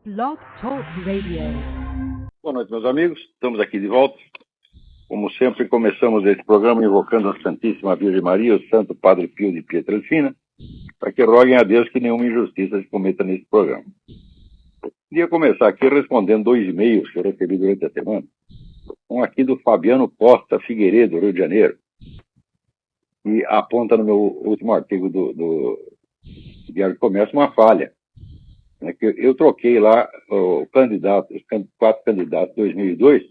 Blog Talk Radio. Boa noite, meus amigos. Estamos aqui de volta. Como sempre, começamos esse programa invocando a Santíssima Virgem Maria, o Santo Padre Pio de Pietrelcina, para que roguem a Deus que nenhuma injustiça se cometa nesse programa. Queria começar aqui respondendo 2 e-mails que eu recebi durante a semana. Um aqui do Fabiano Costa Figueiredo, Rio de Janeiro, e aponta no meu último artigo do Diário do Comércio uma falha. Que eu troquei lá os 4 candidatos de 2002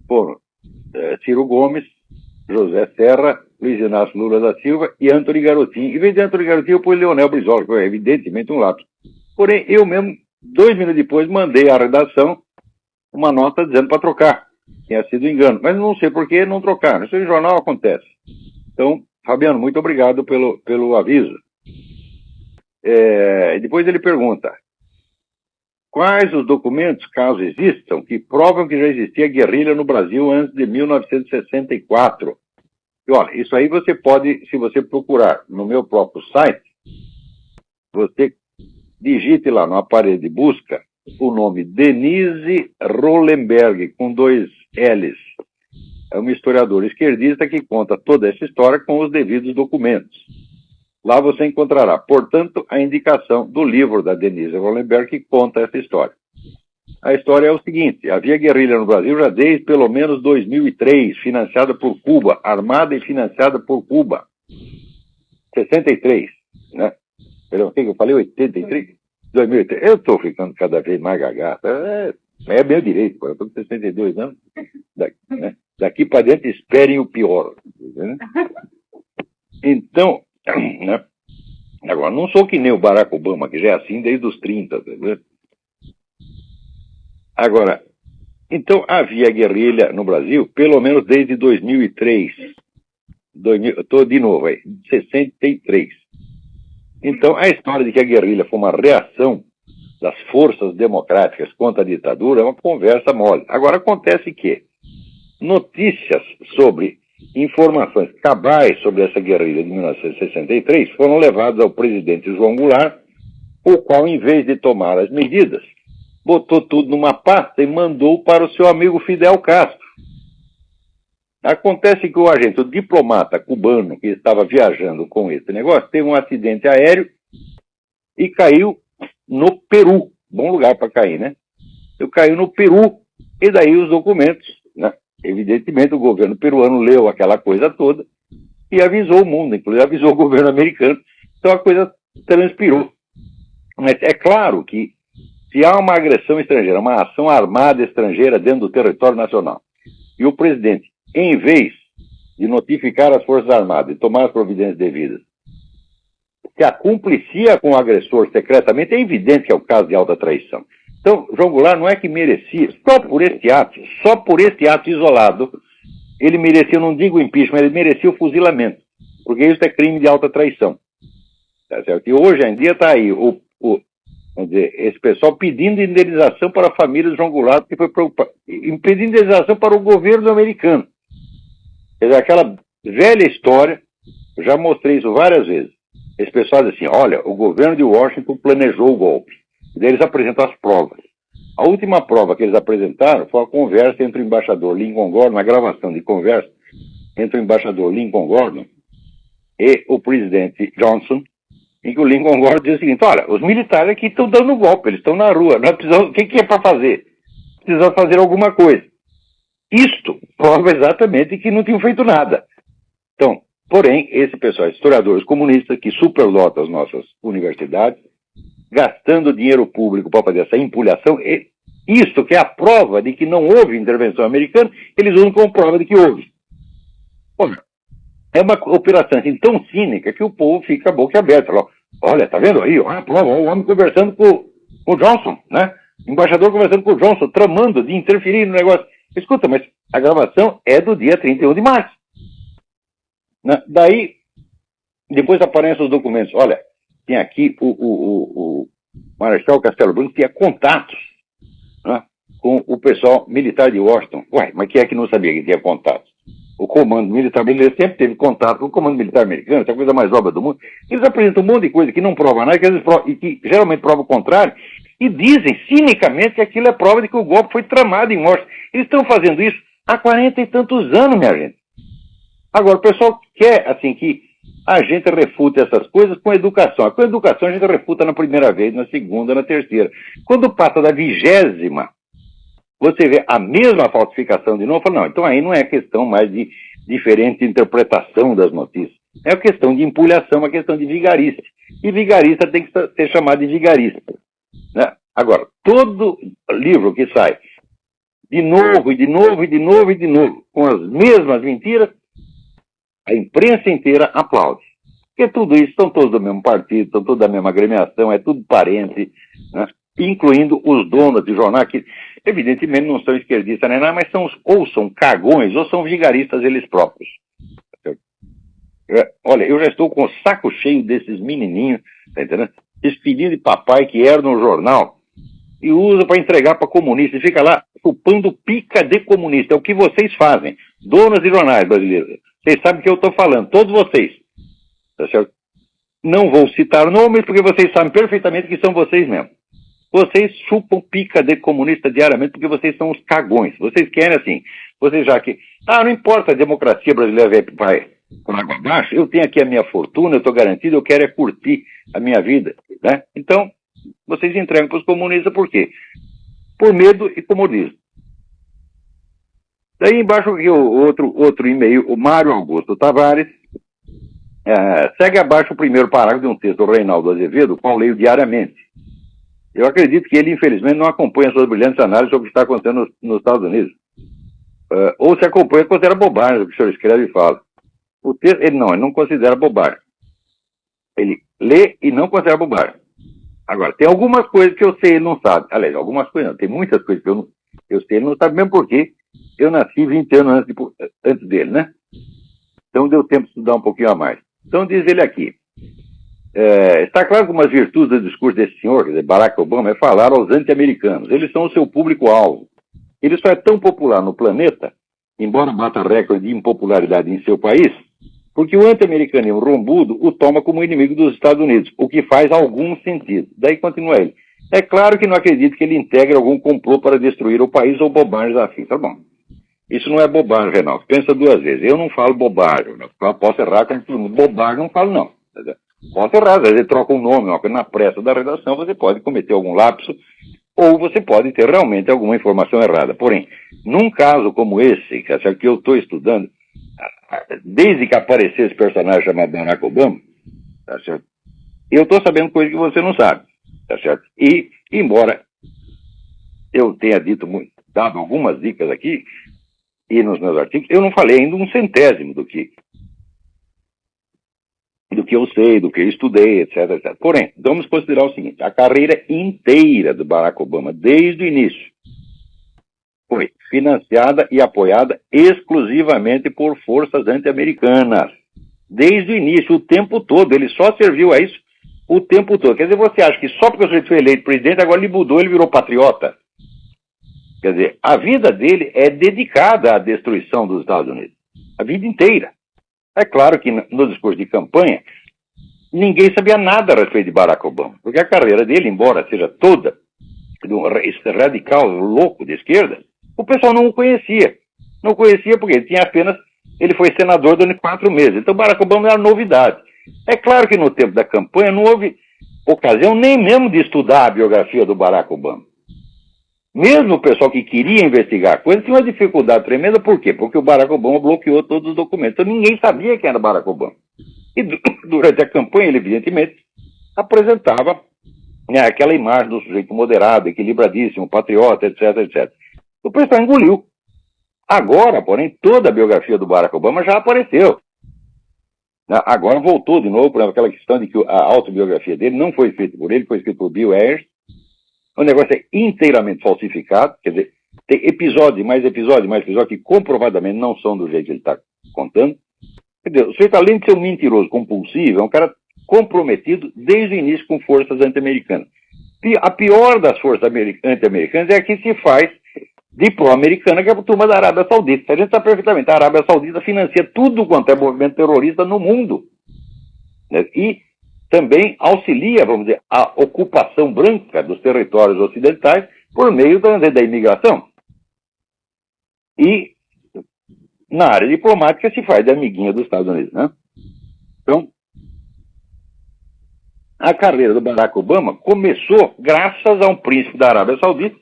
foram Ciro Gomes, José Serra, Luiz Inácio Lula da Silva e Antony Garotinho. Em vez de Antony Garotinho, eu pus Leonel Brizola, que foi evidentemente um lápis. Porém, eu mesmo, 2 minutos depois, mandei à redação uma nota dizendo para trocar. Tinha sido engano. Mas não sei por que não trocaram. Isso em jornal acontece. Então, Fabiano, muito obrigado pelo aviso. Depois ele pergunta: quais os documentos, caso existam, que provam que já existia guerrilha no Brasil antes de 1964? E olha, isso aí você pode, se você procurar no meu próprio site, você digite lá no aparelho de busca o nome Denise Rolenberg, com 2 L's. É uma historiadora esquerdista que conta toda essa história com os devidos documentos. Lá você encontrará, portanto, a indicação do livro da Denise Rolenberg que conta essa história. A história é o seguinte: havia guerrilha no Brasil já desde pelo menos 2003, financiada por Cuba, armada e financiada por Cuba. 63, né? Perdão, o que eu falei? 83? 2003. Eu estou ficando cada vez mais gagata. É meu direito, eu estou com 62 anos. Daqui para dentro, esperem o pior. Né? Então, né? Agora, não sou que nem o Barack Obama, que já é assim desde os 30. Né? Agora, então havia guerrilha no Brasil, pelo menos desde 2003. Estou de novo aí, 63. Então, a história de que a guerrilha foi uma reação das forças democráticas contra a ditadura é uma conversa mole. Agora, acontece que notícias sobre informações cabais sobre essa guerrilha de 1963 foram levadas ao presidente João Goulart, o qual, em vez de tomar as medidas, botou tudo numa pasta e mandou para o seu amigo Fidel Castro. Acontece que o agente, o diplomata cubano que estava viajando com esse negócio, teve um acidente aéreo e caiu no Peru. Bom lugar para cair, né? Ele caiu no Peru e daí os documentos, né? Evidentemente, o governo peruano leu aquela coisa toda e avisou o mundo, inclusive avisou o governo americano. Então a coisa transpirou. Mas é claro que se há uma agressão estrangeira, uma ação armada estrangeira dentro do território nacional, e o presidente, em vez de notificar as Forças Armadas e tomar as providências devidas, se acumplicia com o agressor secretamente, é evidente que é o caso de alta traição. Então, João Goulart não é que merecia, só por este ato isolado, ele merecia, eu não digo impeachment, ele merecia o fuzilamento, porque isso é crime de alta traição. Tá certo? E hoje em dia está aí vamos dizer, esse pessoal pedindo indenização para a família de João Goulart, que foi preocupado, pedindo indenização para o governo americano. Quer dizer, aquela velha história, eu já mostrei isso várias vezes. Esse pessoal diz assim: olha, o governo de Washington planejou o golpe. E daí eles apresentam as provas. A última prova que eles apresentaram foi a conversa entre o embaixador Lincoln Gordon, a gravação de conversa entre o embaixador Lincoln Gordon e o presidente Johnson, em que o Lincoln Gordon diz o seguinte: olha, os militares aqui estão dando golpe, eles estão na rua, nós precisamos, o que é para fazer? Precisamos fazer alguma coisa. Isto prova exatamente que não tinham feito nada. Então, porém, esse pessoal, historiadores comunistas que superlotam as nossas universidades, gastando dinheiro público para fazer essa empulhação, isto que é a prova de que não houve intervenção americana, eles usam como prova de que houve. Bom, é uma operação assim, tão cínica que o povo fica a boca aberta. Olha, tá vendo aí? Olha a prova, o homem conversando com o Johnson, né? O embaixador conversando com o Johnson, tramando de interferir no negócio. Escuta, mas a gravação é do dia 31 de março. Né? Daí, depois aparecem os documentos. Olha, tem aqui o Marechal Castelo Branco tinha contatos, né, com o pessoal militar de Washington. Ué, mas quem é que não sabia que tinha contatos? O comando militar brasileiro sempre teve contato com o comando militar americano, essa é a coisa mais óbvia do mundo. Eles apresentam um monte de coisa que não prova nada, e que geralmente prova o contrário, e dizem cinicamente que aquilo é prova de que o golpe foi tramado em Washington. Eles estão fazendo isso há 40 e tantos anos, minha gente. Agora, o pessoal quer, assim, que a gente refute essas coisas com educação. Com educação a gente refuta na primeira vez, na segunda, na terceira. Quando passa da 20ª, você vê a mesma falsificação de novo, fala, não, então aí não é questão mais de diferente interpretação das notícias. É uma questão de empulhação, uma questão de vigarista. E vigarista tem que ser chamado de vigarista. Né? Agora, todo livro que sai de novo, e de novo, e de novo, e de novo, com as mesmas mentiras, a imprensa inteira aplaude. Porque tudo isso, estão todos do mesmo partido, estão todos da mesma agremiação, é tudo parente, né? Incluindo os donos de jornal, que evidentemente não são esquerdistas nem nada, mas ou são cagões ou são vigaristas eles próprios. Olha, eu já estou com o saco cheio desses menininhos, tá entendendo? Esse filhinho de papai que era no jornal e usa para entregar para comunista e fica lá chupando pica de comunista. É o que vocês fazem, donos de jornais brasileiros. Vocês sabem o que eu estou falando, todos vocês. Tá certo? Não vou citar nomes porque vocês sabem perfeitamente que são vocês mesmos. Vocês chupam pica de comunista diariamente porque vocês são os cagões. Vocês querem assim, vocês já que... não importa, a democracia brasileira vai por água abaixo, eu tenho aqui a minha fortuna, eu estou garantido, eu quero é curtir a minha vida. Né? Então, vocês entregam para os comunistas por quê? Por medo e comodismo. Daí embaixo aqui outro e-mail, o Mário Augusto Tavares, segue abaixo o primeiro parágrafo de um texto do Reinaldo Azevedo, qual leio diariamente. Eu acredito que ele, infelizmente, não acompanha suas brilhantes análises sobre o que está acontecendo nos Estados Unidos. Ou se acompanha, considera bobagem o que o senhor escreve e fala. O texto, ele não considera bobagem. Ele lê e não considera bobagem. Agora, tem algumas coisas que eu sei e ele não sabe. Aliás, algumas coisas não. Tem muitas coisas que eu sei e ele não sabe, mesmo porque eu nasci 20 anos antes dele, né? Então deu tempo de estudar um pouquinho a mais. Então diz ele aqui. Está claro que uma das virtudes do discurso desse senhor, quer dizer, Barack Obama, é falar aos anti-americanos. Eles são o seu público-alvo. Ele só é tão popular no planeta, embora bata recorde de impopularidade em seu país, porque o anti-americanismo rombudo o toma como inimigo dos Estados Unidos, o que faz algum sentido. Daí continua ele. É claro que não acredito que ele integre algum complô para destruir o país ou bobagens afins. Tá bom. Isso não é bobagem, Reinaldo. Pensa duas vezes. Eu não falo bobagem. Eu posso errar como todo mundo. Bobagem não falo, não. Posso errar. Às vezes ele troca um nome, na pressa da redação você pode cometer algum lapso ou você pode ter realmente alguma informação errada. Porém, num caso como esse, que eu estou estudando, desde que apareceu esse personagem chamado Barack Obama, tá certo? Eu estou sabendo coisas que você não sabe, tá certo? E, embora eu tenha dado algumas dicas aqui, e nos meus artigos, eu não falei ainda um centésimo do que eu sei, do que eu estudei, etc, etc. Porém, vamos considerar o seguinte, a carreira inteira do Barack Obama, desde o início, foi financiada e apoiada exclusivamente por forças anti-americanas. Desde o início, o tempo todo. Ele só serviu a isso o tempo todo. Quer dizer, você acha que só porque o sujeito foi eleito presidente, agora ele mudou, ele virou patriota? Quer dizer, a vida dele é dedicada à destruição dos Estados Unidos. A vida inteira. É claro que no discurso de campanha, ninguém sabia nada a respeito de Barack Obama. Porque a carreira dele, embora seja toda de um radical louco de esquerda, o pessoal não o conhecia. Não conhecia porque ele foi senador durante 4 meses. Então Barack Obama era novidade. É claro que no tempo da campanha não houve ocasião nem mesmo de estudar a biografia do Barack Obama. Mesmo o pessoal que queria investigar a coisa tinha uma dificuldade tremenda. Por quê? Porque o Barack Obama bloqueou todos os documentos. Então ninguém sabia quem era Barack Obama. E durante a campanha, ele evidentemente apresentava aquela imagem do sujeito moderado, equilibradíssimo, patriota, etc, etc. O pessoal engoliu. Agora, porém, toda a biografia do Barack Obama já apareceu. Agora voltou de novo para aquela questão de que a autobiografia dele não foi feita por ele, foi escrita por Bill Ayers. O negócio é inteiramente falsificado, quer dizer, tem episódio, mais episódio que comprovadamente não são do jeito que ele está contando. Quer dizer, o sujeito, além de ser um mentiroso compulsivo, é um cara comprometido desde o início com forças anti-americanas. A pior das forças anti-americanas é a que se faz de pró-americana, que é a turma da Arábia Saudita. A gente sabe perfeitamente, a Arábia Saudita financia tudo quanto é movimento terrorista no mundo. Né? E também auxilia, vamos dizer, a ocupação branca dos territórios ocidentais por meio da imigração. E na área diplomática se faz de amiguinha dos Estados Unidos, né? Então, a carreira do Barack Obama começou graças a um príncipe da Arábia Saudita,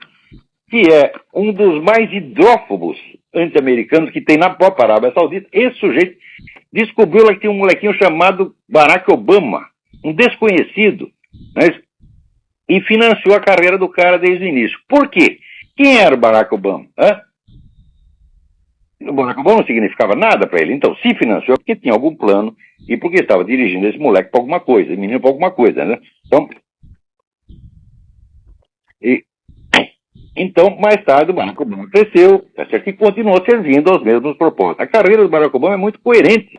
que é um dos mais hidrófobos anti-americanos que tem na própria Arábia Saudita. Esse sujeito descobriu lá que tinha um molequinho chamado Barack Obama, um desconhecido, né? E financiou a carreira do cara desde o início. Por quê? Quem era o Barack Obama? O Barack Obama não significava nada para ele. Então, se financiou porque tinha algum plano e porque estava dirigindo esse moleque para alguma coisa, esse menino para alguma coisa, né? Então, mais tarde, o Barack Obama cresceu, tá certo? E continuou servindo aos mesmos propósitos. A carreira do Barack Obama é muito coerente.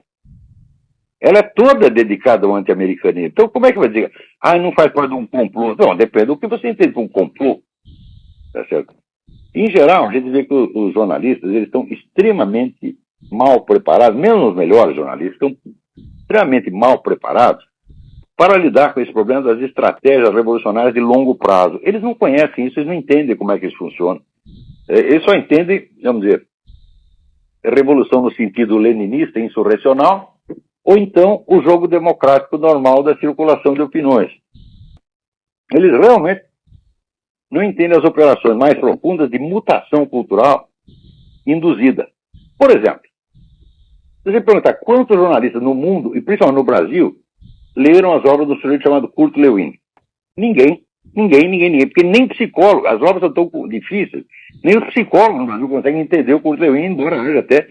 Ela é toda dedicada ao anti-americanismo. Então, como é que vai dizer? Não faz parte de um complô. Não, depende do que você entende por um complô. Tá certo? Em geral, a gente vê que os jornalistas eles estão extremamente mal preparados, mesmo os melhores jornalistas, estão extremamente mal preparados para lidar com esse problema das estratégias revolucionárias de longo prazo. Eles não conhecem isso, eles não entendem como é que isso funciona. Eles só entendem, vamos dizer, revolução no sentido leninista, insurrecional, ou então o jogo democrático normal da circulação de opiniões. Eles realmente não entendem as operações mais profundas de mutação cultural induzida. Por exemplo, se você perguntar quantos jornalistas no mundo, e principalmente no Brasil, leram as obras do sujeito chamado Kurt Lewin? Ninguém, porque nem psicólogo, as obras são tão difíceis, nem os psicólogos no Brasil conseguem entender o Kurt Lewin, embora haja até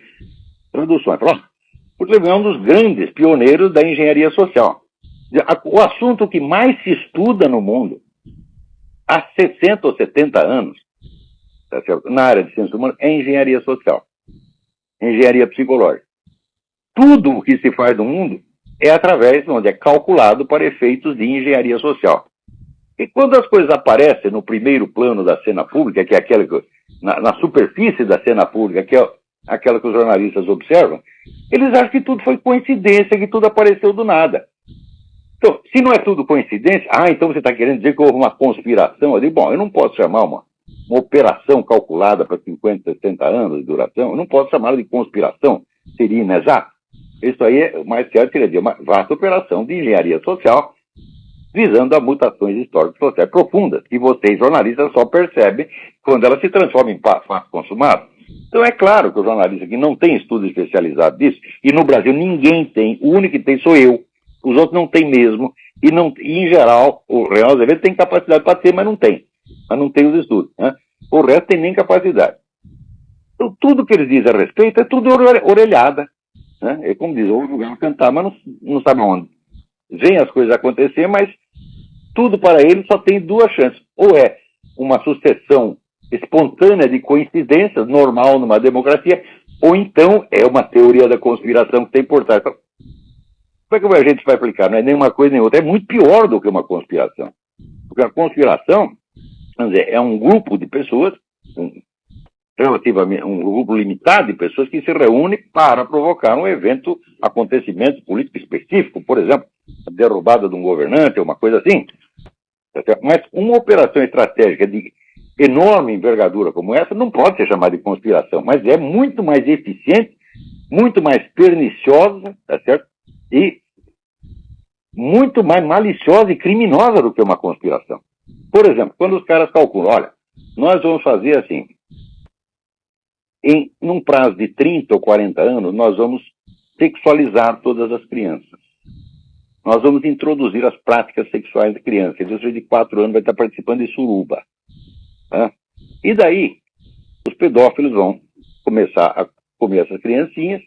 traduções. Kurt Lewin é um dos grandes pioneiros da engenharia social. O assunto que mais se estuda no mundo há 60 ou 70 anos, tá certo? Na área de ciências humanas, é engenharia social, engenharia psicológica. Tudo o que se faz no mundo é através, onde é calculado para efeitos de engenharia social. E quando as coisas aparecem no primeiro plano da cena pública, que é aquela que, na superfície da cena pública, que é aquela que os jornalistas observam, eles acham que tudo foi coincidência, que tudo apareceu do nada. Então, se não é tudo coincidência, então você está querendo dizer que houve uma conspiração? Eu digo, bom, eu não posso chamar uma operação calculada para 50, 60 anos de duração, eu não posso chamá-la de conspiração, seria inexato. Isso aí é mais certo, seria uma vasta operação de engenharia social visando a mutações históricas sociais profundas, que vocês, jornalistas, só percebem quando elas se transformam em fato consumado. Então é claro que o jornalista que não tem estudo especializado disso, e no Brasil ninguém tem, o único que tem sou eu, os outros não têm mesmo, e em geral, o Real Azevedo tem capacidade para ter, mas não tem os estudos, né? O resto tem nem capacidade. Então tudo que eles dizem a respeito é tudo orelhada, né? É como diz, ouve o galo cantar, mas não sabe onde. Vem as coisas acontecer, mas tudo para ele só tem duas chances. Ou é uma sucessão espontânea de coincidências, normal numa democracia, ou então é uma teoria da conspiração que tem por trás. Então, como é que a gente vai aplicar? Não é nem uma coisa nem outra. É muito pior do que uma conspiração. Porque a conspiração, vamos dizer, é um grupo de pessoas, relativamente um grupo limitado de pessoas que se reúnem para provocar um evento, acontecimento político específico, por exemplo, a derrubada de um governante, uma coisa assim. Mas uma operação estratégica de enorme envergadura como essa não pode ser chamada de conspiração, mas é muito mais eficiente, muito mais perniciosa, tá certo? E muito mais maliciosa e criminosa do que uma conspiração. Por exemplo, quando os caras calculam, olha, nós vamos fazer assim, num prazo de 30 ou 40 anos, nós vamos sexualizar todas as crianças. Nós vamos introduzir as práticas sexuais de crianças. Quer dizer, de 4 anos vai estar participando de suruba. Tá? E daí, os pedófilos vão começar a comer essas criancinhas,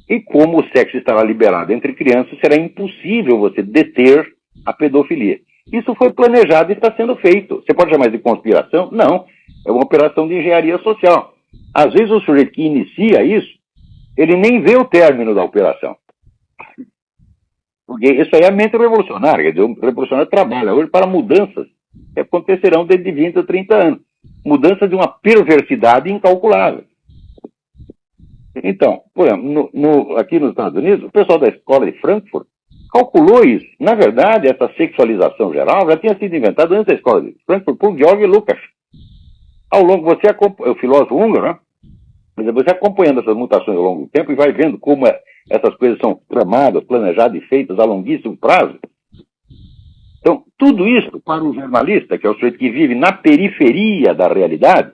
e como o sexo estará liberado entre crianças, será impossível você deter a pedofilia. Isso foi planejado e está sendo feito. Você pode chamar de conspiração? Não. É uma operação de engenharia social. Às vezes o sujeito que inicia isso, ele nem vê o término da operação. Porque isso aí é a mente revolucionária. Quer dizer, o revolucionário trabalha hoje para mudanças que acontecerão dentro de 20 ou 30 anos. Mudanças de uma perversidade incalculável. Então, por exemplo, aqui nos Estados Unidos, o pessoal da escola de Frankfurt calculou isso. Na verdade, essa sexualização geral já tinha sido inventada antes da escola de Frankfurt por Georg Lukács. Ao longo, você acompanha, o filósofo húngaro, né? Mas você acompanhando essas mutações ao longo do tempo e vai vendo como essas coisas são tramadas, planejadas e feitas a longuíssimo prazo. Então, tudo isso, para o jornalista, que é o sujeito que vive na periferia da realidade,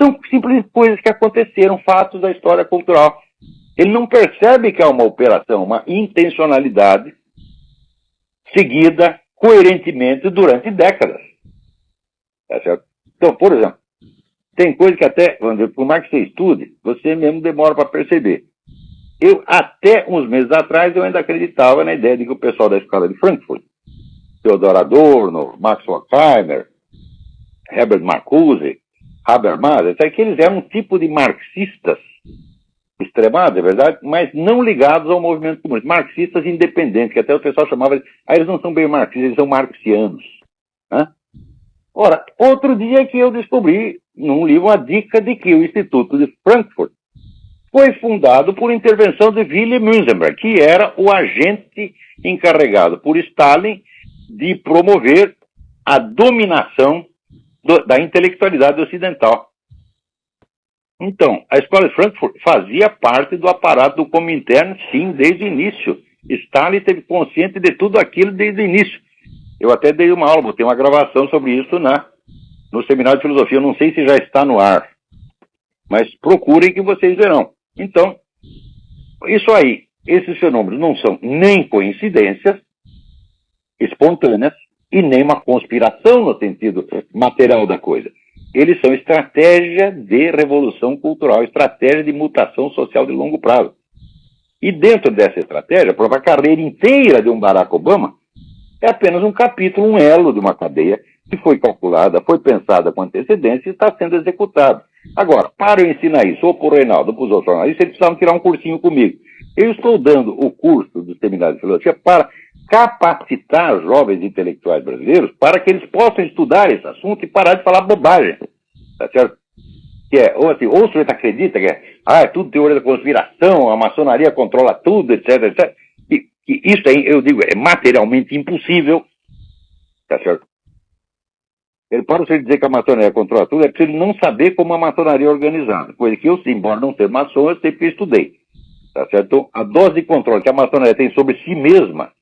são simplesmente coisas que aconteceram, fatos da história cultural. Ele não percebe que é uma operação, uma intencionalidade seguida coerentemente durante décadas. Tá certo? Então, por exemplo, tem coisa que até, vamos dizer, por mais que você estude, você mesmo demora para perceber. Eu, até uns meses atrás, eu ainda acreditava na ideia de que o pessoal da escola de Frankfurt, Theodor Adorno, Max Horkheimer, Herbert Marcuse, Habermas, até que eles eram um tipo de marxistas extremados, é verdade, mas não ligados ao movimento comunista. Marxistas independentes, que até o pessoal chamava de... eles não são bem marxistas, eles são marxianos. Né? Ora, outro dia que eu descobri, num livro, a dica de que o Instituto de Frankfurt foi fundado por intervenção de Willy Münzenberg, que era o agente encarregado por Stalin de promover a dominação da intelectualidade ocidental. Então, a escola de Frankfurt fazia parte do aparato do Comintern, sim, desde o início. Stalin esteve consciente de tudo aquilo desde o início. Eu até dei uma aula, botei uma gravação sobre isso no seminário de filosofia. Eu não sei se já está no ar, mas procurem que vocês verão. Então, isso aí, esses fenômenos não são nem coincidências espontâneas e nem uma conspiração no sentido material da coisa. Eles são estratégia de revolução cultural, estratégia de mutação social de longo prazo. E dentro dessa estratégia, a carreira inteira de um Barack Obama é apenas um capítulo, um elo de uma cadeia que foi calculada, foi pensada com antecedência e está sendo executada. Agora, para eu ensinar isso, ou para o Reinaldo, ou para os outros jornalistas, eles precisavam tirar um cursinho comigo. Eu estou dando o curso do Seminário de Filosofia para capacitar jovens intelectuais brasileiros para que eles possam estudar esse assunto e parar de falar bobagem. Tá certo? Que é, ou assim, ou o sujeito acredita que é tudo teoria da conspiração, a maçonaria controla tudo, etc, etc. E isso aí, eu digo, é materialmente impossível. Tá certo? Ele pode dizer que a maçonaria controla tudo, é preciso ele não saber como a maçonaria é organizada. Coisa que eu, embora não ser maçom, eu sempre estudei. Tá certo? Então, a dose de controle que a maçonaria tem sobre si mesma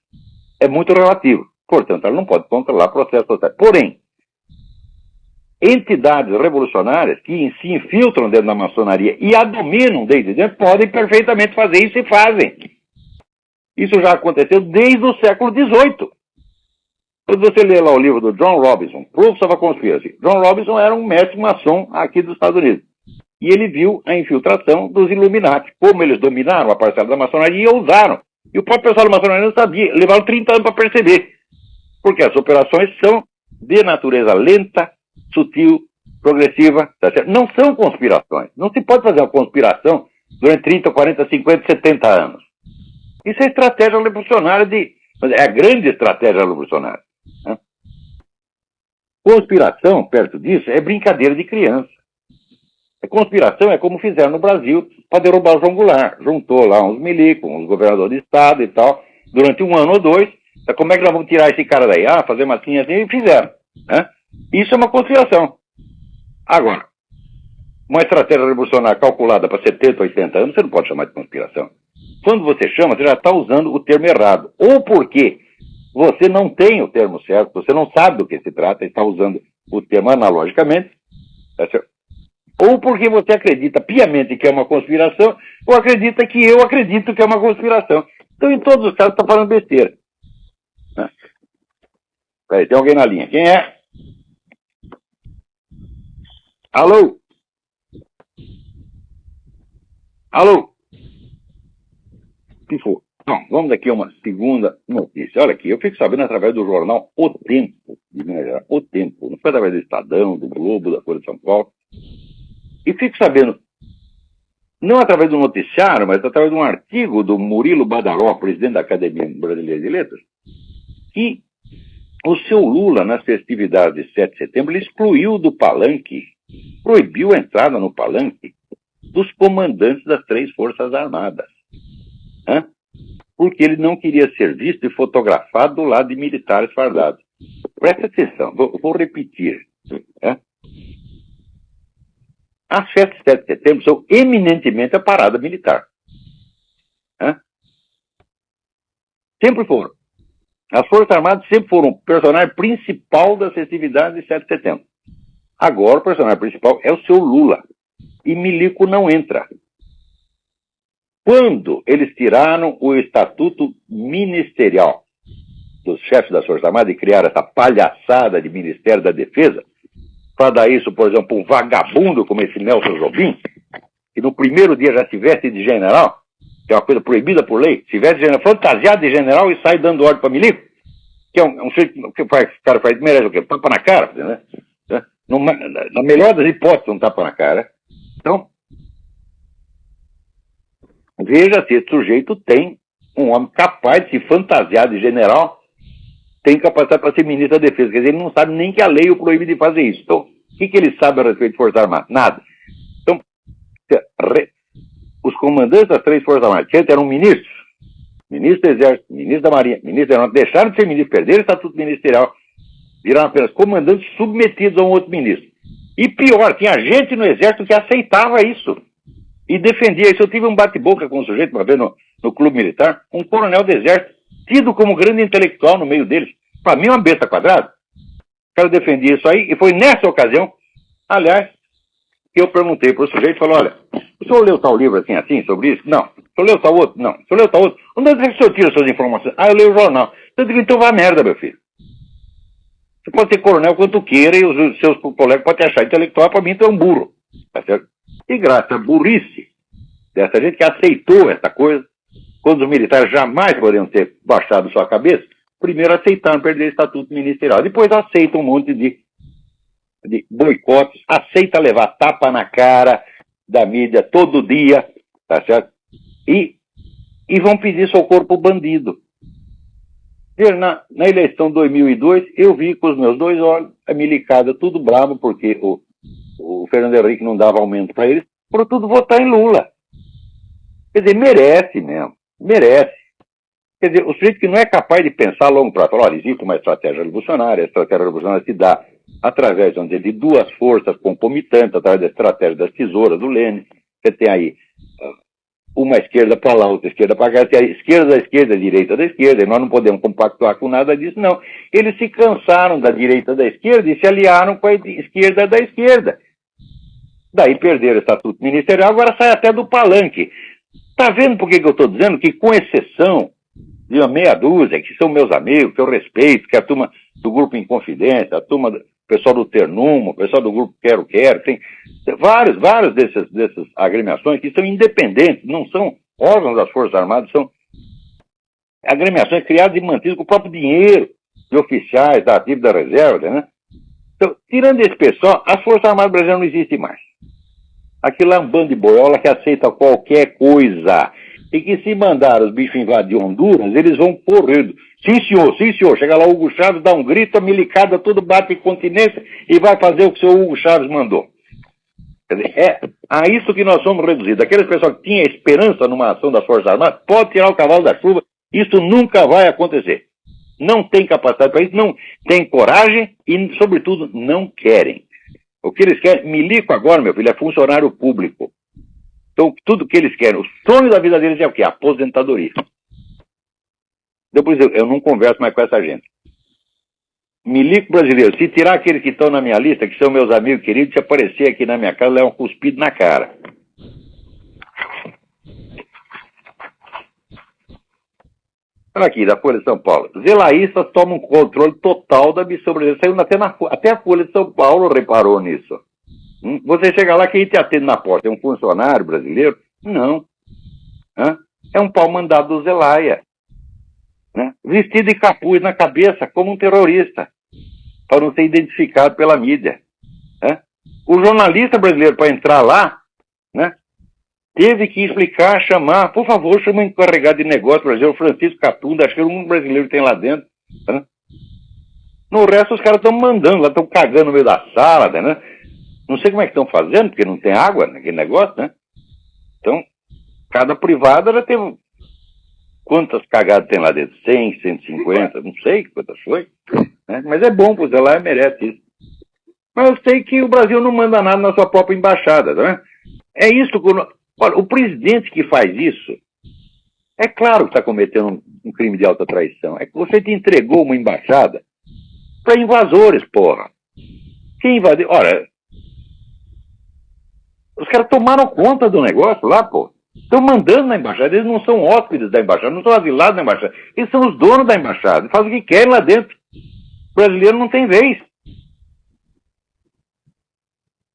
é muito relativa. Portanto, ela não pode controlar processos sociais. Porém, entidades revolucionárias que se infiltram dentro da maçonaria e a dominam desde dentro podem perfeitamente fazer isso e fazem. Isso já aconteceu desde o século XVIII. Quando você lê lá o livro do John Robinson, Proofs of a Conspiracy, John Robinson era um mestre maçom aqui dos Estados Unidos. E ele viu a infiltração dos Illuminati, como eles dominaram a parcela da maçonaria e usaram. E o próprio pessoal da maçonaria não sabia, levaram 30 anos para perceber. Porque as operações são de natureza lenta, sutil, progressiva, tá certo? Não são conspirações. Não se pode fazer uma conspiração durante 30, 40, 50, 70 anos. Isso é estratégia revolucionária é a grande estratégia revolucionária. Né? Conspiração, perto disso, é brincadeira de criança. A conspiração é como fizeram no Brasil para derrubar o João Goulart. Juntou lá uns milicos, uns governadores de estado e tal, durante 1 ano ou 2. Como é que nós vamos tirar esse cara daí? Fazer uma assim, e fizeram. Né? Isso é uma conspiração. Agora, uma estratégia revolucionária calculada para 70, 80 anos, você não pode chamar de conspiração. Quando você chama, você já está usando o termo errado. Ou porque você não tem o termo certo, você não sabe do que se trata, está usando o termo analogicamente, tá certo? Ou porque você acredita piamente que é uma conspiração, ou acredita que eu acredito que é uma conspiração. Então, em todos os casos, está falando besteira. Né? Peraí, tem alguém na linha. Quem é? Alô? Alô? Que for? Bom, vamos aqui a uma segunda notícia. Olha aqui, eu fico sabendo através do jornal O Tempo, de Minas Gerais. O Tempo. Não foi através do Estadão, do Globo, da Folha de São Paulo. E fico sabendo, não através do noticiário, mas através de um artigo do Murilo Badaró, presidente da Academia Brasileira de Letras, que o seu Lula, nas festividades de 7 de setembro, ele excluiu do palanque, proibiu a entrada no palanque dos comandantes das 3 Forças Armadas. Hã? porque ele não queria ser visto e fotografado do lado de militares fardados. Presta atenção, vou repetir. Né? As festas de 7 de setembro são eminentemente a parada militar. Né? Sempre foram. As Forças Armadas sempre foram o personagem principal das festividades de 7 de setembro. Agora o personagem principal é o seu Lula. E milico não entra. Quando eles tiraram o estatuto ministerial dos chefes das Forças Armadas e criaram essa palhaçada de Ministério da Defesa, para dar isso, por exemplo, um vagabundo como esse Nelson Jobim, que no primeiro dia já se veste de general, que é uma coisa proibida por lei, se veste de general, fantasiado de general e sai dando ordem para milico, que é um jeito que o cara faz, merece o quê? Tapa na cara, né? Na melhor das hipóteses, um tapa na cara. Então, veja se esse sujeito tem um homem capaz de se fantasiar de general, tem capacidade para ser ministro da Defesa. Quer dizer, ele não sabe nem que a lei o proíbe de fazer isso. Então, o que ele sabe a respeito de Forças Armadas? Nada. Então, os comandantes das 3 Forças Armadas, que eram ministros, ministro do Exército, ministro da Marinha, ministro da Aeronáutica, deixaram de ser ministros, perderam o estatuto ministerial, viraram apenas comandantes submetidos a um outro ministro. E pior, tinha gente no Exército que aceitava isso e defendia isso. Eu tive um bate-boca com um sujeito uma vez no clube militar, um coronel do Exército, tido como grande intelectual no meio deles. Para mim, uma besta quadrada. O cara defendia isso aí, e foi nessa ocasião, aliás, que eu perguntei para o sujeito, falou, olha, o senhor leu tal livro assim, sobre isso? Não. O senhor leu tal outro? Não. O senhor leu tal outro? Onde é que o senhor tira suas informações? Ah, eu leio o jornal. Eu digo, então vá merda, meu filho. Você pode ser coronel quanto queira, e os seus colegas podem te achar intelectual, para mim tu é um burro. Tá certo? E graças à burrice dessa gente que aceitou essa coisa, quando os militares jamais poderiam ter baixado sua cabeça, primeiro aceitaram perder o estatuto ministerial, depois aceitam um monte de boicotes, aceita levar tapa na cara da mídia todo dia, tá certo? E vão pedir socorro pro bandido. Na eleição de 2002, eu vi com os meus 2 olhos a milicada tudo bravo, porque o Fernando Henrique não dava aumento para eles, por tudo votar em Lula. Quer dizer, merece mesmo, merece. Quer dizer, o sujeito que não é capaz de pensar a longo prazo, fala, olha, existe uma estratégia revolucionária, a estratégia revolucionária se dá através, vamos dizer, de 2 forças concomitantes, através da estratégia das tesouras do Lênin. Você tem aí uma esquerda para lá, outra esquerda para cá, tem a esquerda da esquerda, a direita da esquerda, e nós não podemos compactuar com nada disso, não. Eles se cansaram da direita da esquerda e se aliaram com a esquerda da esquerda. Daí perderam o estatuto ministerial, agora sai até do palanque. Tá vendo por que eu estou dizendo que, com exceção de uma meia dúzia, que são meus amigos, que eu respeito, que é a turma do Grupo Inconfidência, a turma do pessoal do Ternumo, o pessoal do Grupo Quero, tem vários dessas agremiações que são independentes, não são órgãos das Forças Armadas, são agremiações criadas e mantidas com o próprio dinheiro de oficiais, da ativa da reserva, né? Então, tirando esse pessoal, as Forças Armadas brasileiras não existem mais. Aquilo é um bando de boiola que aceita qualquer coisa. E que se mandar os bichos invadir Honduras, eles vão correndo. Sim, senhor. Chega lá o Hugo Chávez, dá um grito, a milicada tudo bate em continência e vai fazer o que o seu Hugo Chávez mandou. Quer dizer, é a isso que nós somos reduzidos. Aqueles pessoal que tinha esperança numa ação das Forças Armadas, pode tirar o cavalo da chuva, isso nunca vai acontecer. Não tem capacidade para isso, não tem coragem e, sobretudo, não querem. O que eles querem, milico agora, meu filho, é funcionário público. Então, tudo que eles querem, o sonho da vida deles é o quê? Aposentadoria. Depois eu não converso mais com essa gente. Milico brasileiro, se tirar aqueles que estão na minha lista, que são meus amigos queridos, se aparecer aqui na minha casa, leva um cuspido na cara. Olha aqui, da Folha de São Paulo. Zelaístas tomam controle total da missão brasileira. Saiu até a Folha de São Paulo reparou nisso. Você chega lá, quem te atende na porta? É um funcionário brasileiro? Não. É um pau mandado do Zelaya. Né? Vestido de capuz na cabeça, como um terrorista, para não ser identificado pela mídia. Né? O jornalista brasileiro, para entrar lá, né, teve que explicar, chamar, por favor, chama o encarregado de negócio brasileiro, o Francisco Catunda, acho que o único brasileiro que tem lá dentro. Né? No resto, os caras estão mandando, lá estão cagando no meio da sala, né? Não sei como é que estão fazendo, porque não tem água naquele negócio, né? Então, cada privada ela tem quantas cagadas tem lá dentro, 100, 150, não sei quantas foi, né? Mas é bom, pois ela merece isso. Mas eu sei que o Brasil não manda nada na sua própria embaixada, né? É isso que... Olha, o presidente que faz isso, é claro que está cometendo um crime de alta traição. É que você te entregou uma embaixada para invasores, porra. Quem invadiu? Ora, os caras tomaram conta do negócio lá, pô. Estão mandando na embaixada. Eles não são hóspedes da embaixada, não são asilados da embaixada. Eles são os donos da embaixada. Fazem o que querem lá dentro. O brasileiro não tem vez.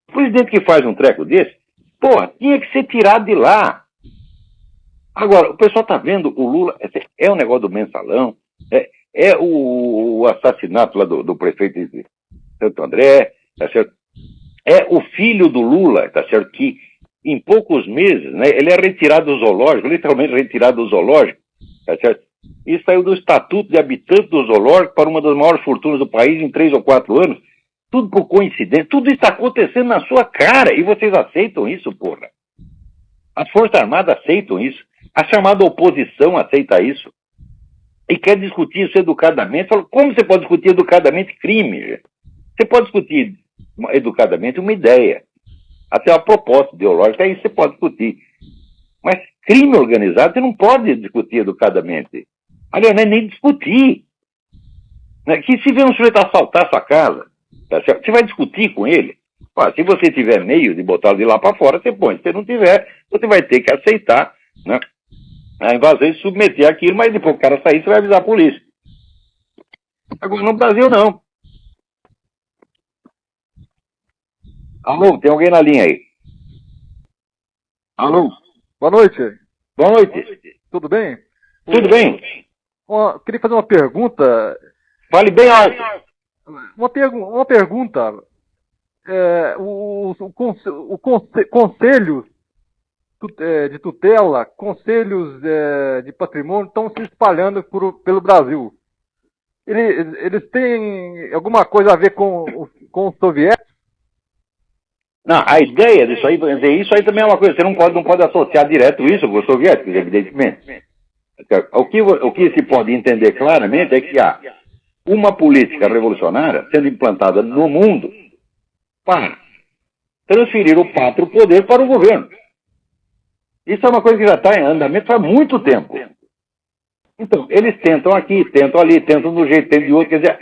O presidente que faz um treco desse, porra, tinha que ser tirado de lá. Agora, o pessoal tá vendo o Lula, é o negócio do mensalão, é o assassinato lá do prefeito de Santo André, tá certo? É o filho do Lula, tá certo? Que em poucos meses, né, ele é retirado do zoológico, literalmente retirado do zoológico, tá certo? E saiu do estatuto de habitante do zoológico para uma das maiores fortunas do país em 3 ou 4 anos. Tudo por coincidência. Tudo isso está acontecendo na sua cara. E vocês aceitam isso, porra? As Forças Armadas aceitam isso. A chamada oposição aceita isso. E quer discutir isso educadamente. Fala, como você pode discutir educadamente crime? Gente? Você pode discutir educadamente uma ideia. Até uma proposta ideológica, aí você pode discutir. Mas crime organizado, você não pode discutir educadamente. Aliás, não é nem discutir. Que se vê um sujeito assaltar sua casa, tá certo? Você vai discutir com ele. Se você tiver meio de botá-lo de lá para fora, você põe. Se você não tiver, você vai ter que aceitar, né, a invasão e submeter aquilo, mas depois que o cara sair, você vai avisar a polícia. Agora, no Brasil, não. Alô, tem alguém na linha aí? Alô? Boa noite. Boa noite. Tudo bem? Tudo bem? Queria fazer uma pergunta. Fale bem alto. Uma pergunta. Conselhos de tutela, conselhos de patrimônio estão se espalhando pelo Brasil. Eles têm alguma coisa a ver com os soviéticos? Não, a ideia disso aí, isso aí também é uma coisa, você não pode associar direto isso com os soviéticos, evidentemente. O que se pode entender claramente é que há uma política revolucionária sendo implantada no mundo para transferir o pátrio poder para o governo. Isso é uma coisa que já está em andamento faz muito tempo. Então, eles tentam aqui, tentam ali, tentam de um jeito, tentam de outro. Quer dizer,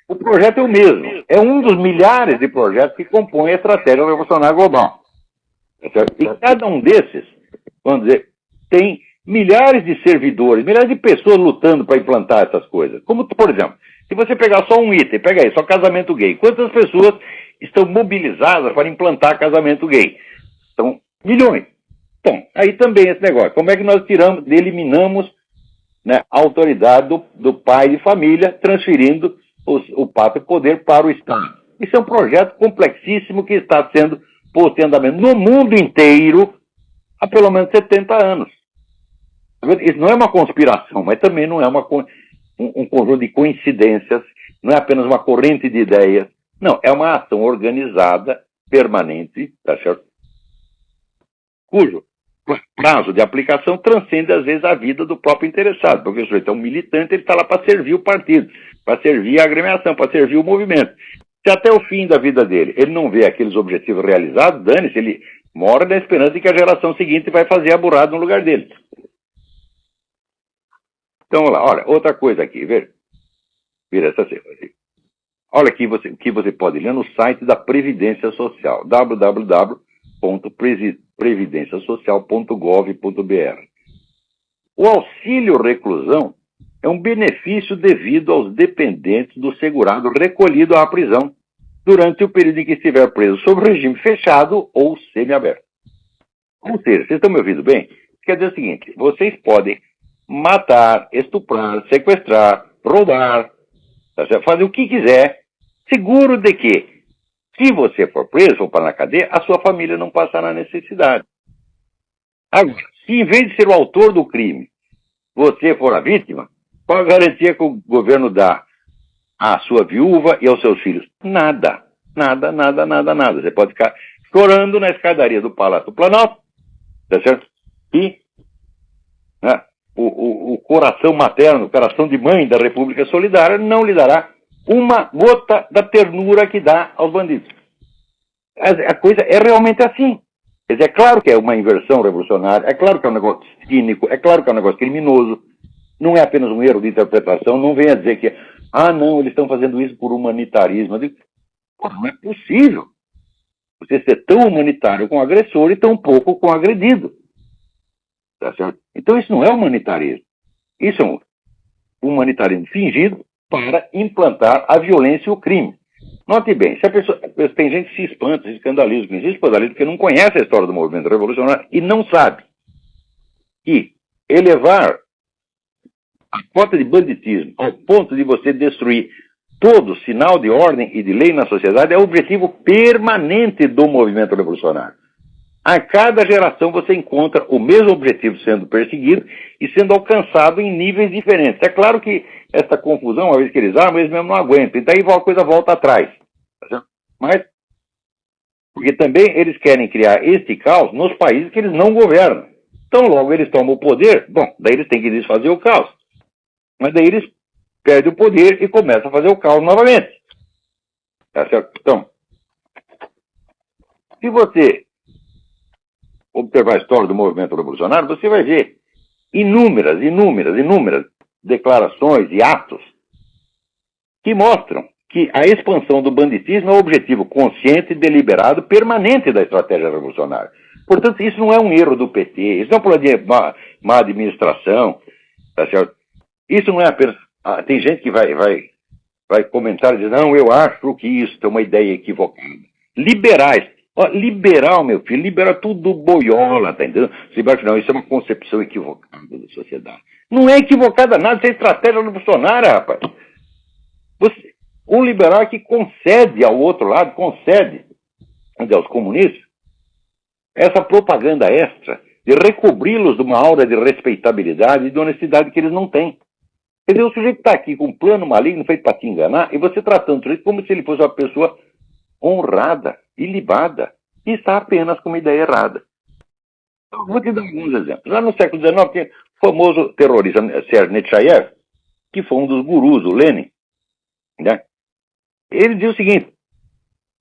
o projeto é o mesmo. É um dos milhares de projetos que compõem a estratégia revolucionária global. E cada um desses, vamos dizer, tem milhares de servidores, milhares de pessoas lutando para implantar essas coisas. Como, por exemplo, se você pegar só um item, pega aí, só casamento gay. Quantas pessoas estão mobilizadas para implantar casamento gay? São milhões. Então, aí também esse negócio. Como é que nós eliminamos, né, a autoridade do pai de família, transferindo o pátrio poder para o Estado? Isso é um projeto complexíssimo que está sendo posto em andamento no mundo inteiro há pelo menos 70 anos. Isso não é uma conspiração, mas também não é um conjunto de coincidências, não é apenas uma corrente de ideias. Não, é uma ação organizada, permanente, tá certo? Cujo prazo de aplicação transcende, às vezes, a vida do próprio interessado, porque o sujeito é um militante, ele está lá para servir o partido, para servir a agremiação, para servir o movimento. Se até o fim da vida dele ele não vê aqueles objetivos realizados, dane-se, ele mora na esperança de que a geração seguinte vai fazer a burrada no lugar dele. Então, vamos lá, olha, outra coisa aqui, vira essa cena aqui. Olha aqui o que você pode ler no site da Previdência Social, www.previdenciasocial.gov.br. O auxílio reclusão é um benefício devido aos dependentes do segurado recolhido à prisão durante o período em que estiver preso sob regime fechado ou semiaberto. Ou seja, vocês estão me ouvindo bem? Quer dizer o seguinte, vocês podem matar, estuprar, sequestrar, roubar, fazer o que quiser, seguro de que, se você for preso ou para na cadeia, a sua família não passará necessidade. Agora, se em vez de ser o autor do crime, você for a vítima, qual a garantia que o governo dá à sua viúva e aos seus filhos? Nada. Nada, nada, nada, nada. Você pode ficar chorando na escadaria do Palácio do Planalto, tá certo? E o coração materno, o coração de mãe da República Solidária não lhe dará uma gota da ternura que dá aos bandidos. A coisa é realmente assim. Quer dizer, é claro que é uma inversão revolucionária, é claro que é um negócio cínico, é claro que é um negócio criminoso, não é apenas um erro de interpretação, não venha dizer que, não, eles estão fazendo isso por humanitarismo. Eu digo, não é possível você ser tão humanitário com o agressor e tão pouco com o agredido. Tá certo? Então isso não é humanitarismo. Isso é um humanitarismo fingido para implantar a violência e o crime. Note bem, se a pessoa, tem gente que se espanta, se escandaliza, porque não conhece a história do movimento revolucionário e não sabe que elevar a cota de banditismo ao ponto de você destruir todo sinal de ordem e de lei na sociedade é o objetivo permanente do movimento revolucionário. A cada geração você encontra o mesmo objetivo sendo perseguido e sendo alcançado em níveis diferentes. É claro que essa confusão, uma vez que eles armam, eles mesmo não aguentam. E daí a coisa volta atrás. Mas, porque também eles querem criar este caos nos países que eles não governam. Então logo eles tomam o poder, daí eles têm que desfazer o caos. Mas daí eles perdem o poder e começam a fazer o caos novamente. Tá certo? Então, se você observar a história do movimento revolucionário, você vai ver inúmeras declarações e atos que mostram que a expansão do banditismo é o objetivo consciente, deliberado, permanente da estratégia revolucionária. Portanto, isso não é um erro do PT, isso não é um problema de má administração, tá certo? Isso não é apenas... tem gente que vai comentar e dizer, não, eu acho que isso é uma ideia equivocada. Liberais. Liberal, meu filho, libera tudo boiola, tá entendendo? Não, isso é uma concepção equivocada da sociedade. Não é equivocada nada, isso é estratégia revolucionária, rapaz. Um liberal que concede ao outro lado, concede aos comunistas, essa propaganda extra de recobri-los de uma aura de respeitabilidade e de honestidade que eles não têm. Quer dizer, o sujeito está aqui com um plano maligno feito para te enganar e você tratando o sujeito como se ele fosse uma pessoa honrada, ilibada, e está apenas com uma ideia errada. Eu vou te dar alguns exemplos. Lá no século XIX, tinha o famoso terrorista Serge Nechayev, que foi um dos gurus, o Lenin, né? Ele dizia o seguinte,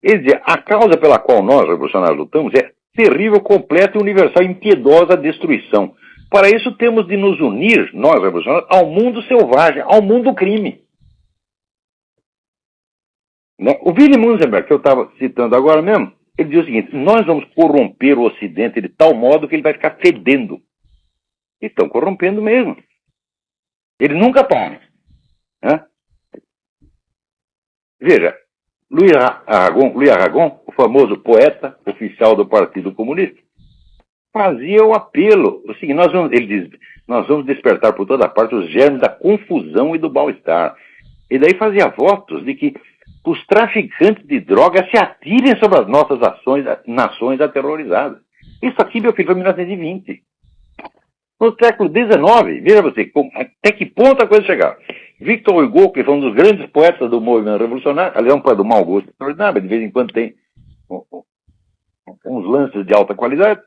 ele dizia, a causa pela qual nós, revolucionários, lutamos é terrível, completa e universal, impiedosa destruição. Para isso temos de nos unir, nós, revolucionários, ao mundo selvagem, ao mundo do crime. O Willy Munzenberg, que eu estava citando agora mesmo, ele diz o seguinte, nós vamos corromper o Ocidente de tal modo que ele vai ficar fedendo. E estão corrompendo mesmo. Ele nunca para. Né? Veja, Louis Aragon, o famoso poeta oficial do Partido Comunista, fazia o apelo. O seguinte, ele diz, nós vamos despertar por toda parte os germes da confusão e do mal-estar. E daí fazia votos de que os traficantes de drogas se atirem sobre as nossas nações aterrorizadas. Isso aqui, meu filho, foi em 1920. No século XIX, veja você, até que ponto a coisa chegava. Victor Hugo, que foi um dos grandes poetas do movimento revolucionário, aliás, um poeta do mau gosto extraordinário, mas de vez em quando tem uns lances de alta qualidade.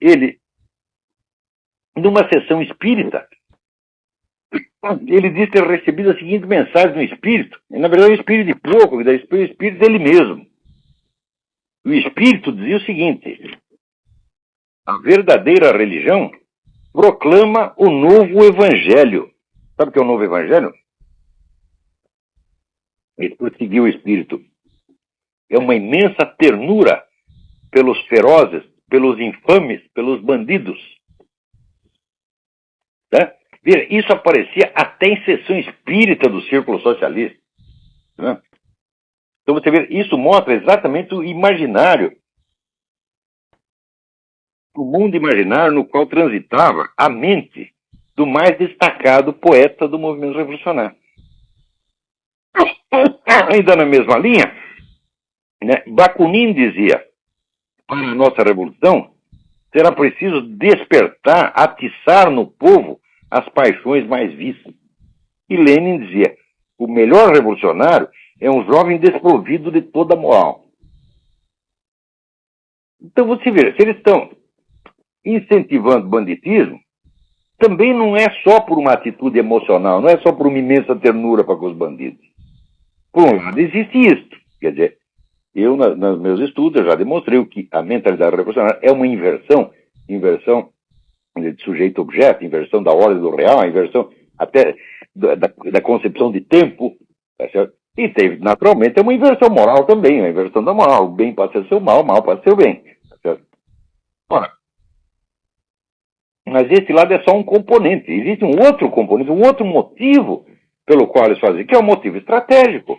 Ele, numa sessão espírita, ele disse ter recebido a seguinte mensagem do espírito, e, na verdade, o espírito de pouco, o espírito dele mesmo. O espírito dizia o seguinte, a verdadeira religião proclama o novo evangelho. Sabe o que é o novo evangelho? Ele prosseguiu o espírito. É uma imensa ternura pelos ferozes, pelos infames, pelos bandidos. Né? Veja, isso aparecia até em sessão espírita do Círculo Socialista. Né? Então você vê, isso mostra exatamente o imaginário, o mundo imaginário no qual transitava a mente do mais destacado poeta do movimento revolucionário. Ainda na mesma linha, né, Bakunin dizia, para a nossa revolução, será preciso despertar, atiçar no povo as paixões mais vistas. E Lenin dizia, o melhor revolucionário é um jovem desprovido de toda moral. Então você vê, se eles estão incentivando banditismo, também não é só por uma atitude emocional, não é só por uma imensa ternura para com os bandidos. Por um lado, existe isto. Quer dizer, eu, nos meus estudos, eu já demonstrei que a mentalidade revolucionária é uma inversão de sujeito-objeto, inversão da ordem do real, inversão até da concepção de tempo, tá certo? E teve, naturalmente, é uma inversão moral também, uma inversão da moral. O bem pode ser o mal, o mal pode ser o bem. Tá certo? Ora, mas esse lado é só um componente. Existe um outro componente, um outro motivo pelo qual eles fazem, que é um motivo estratégico.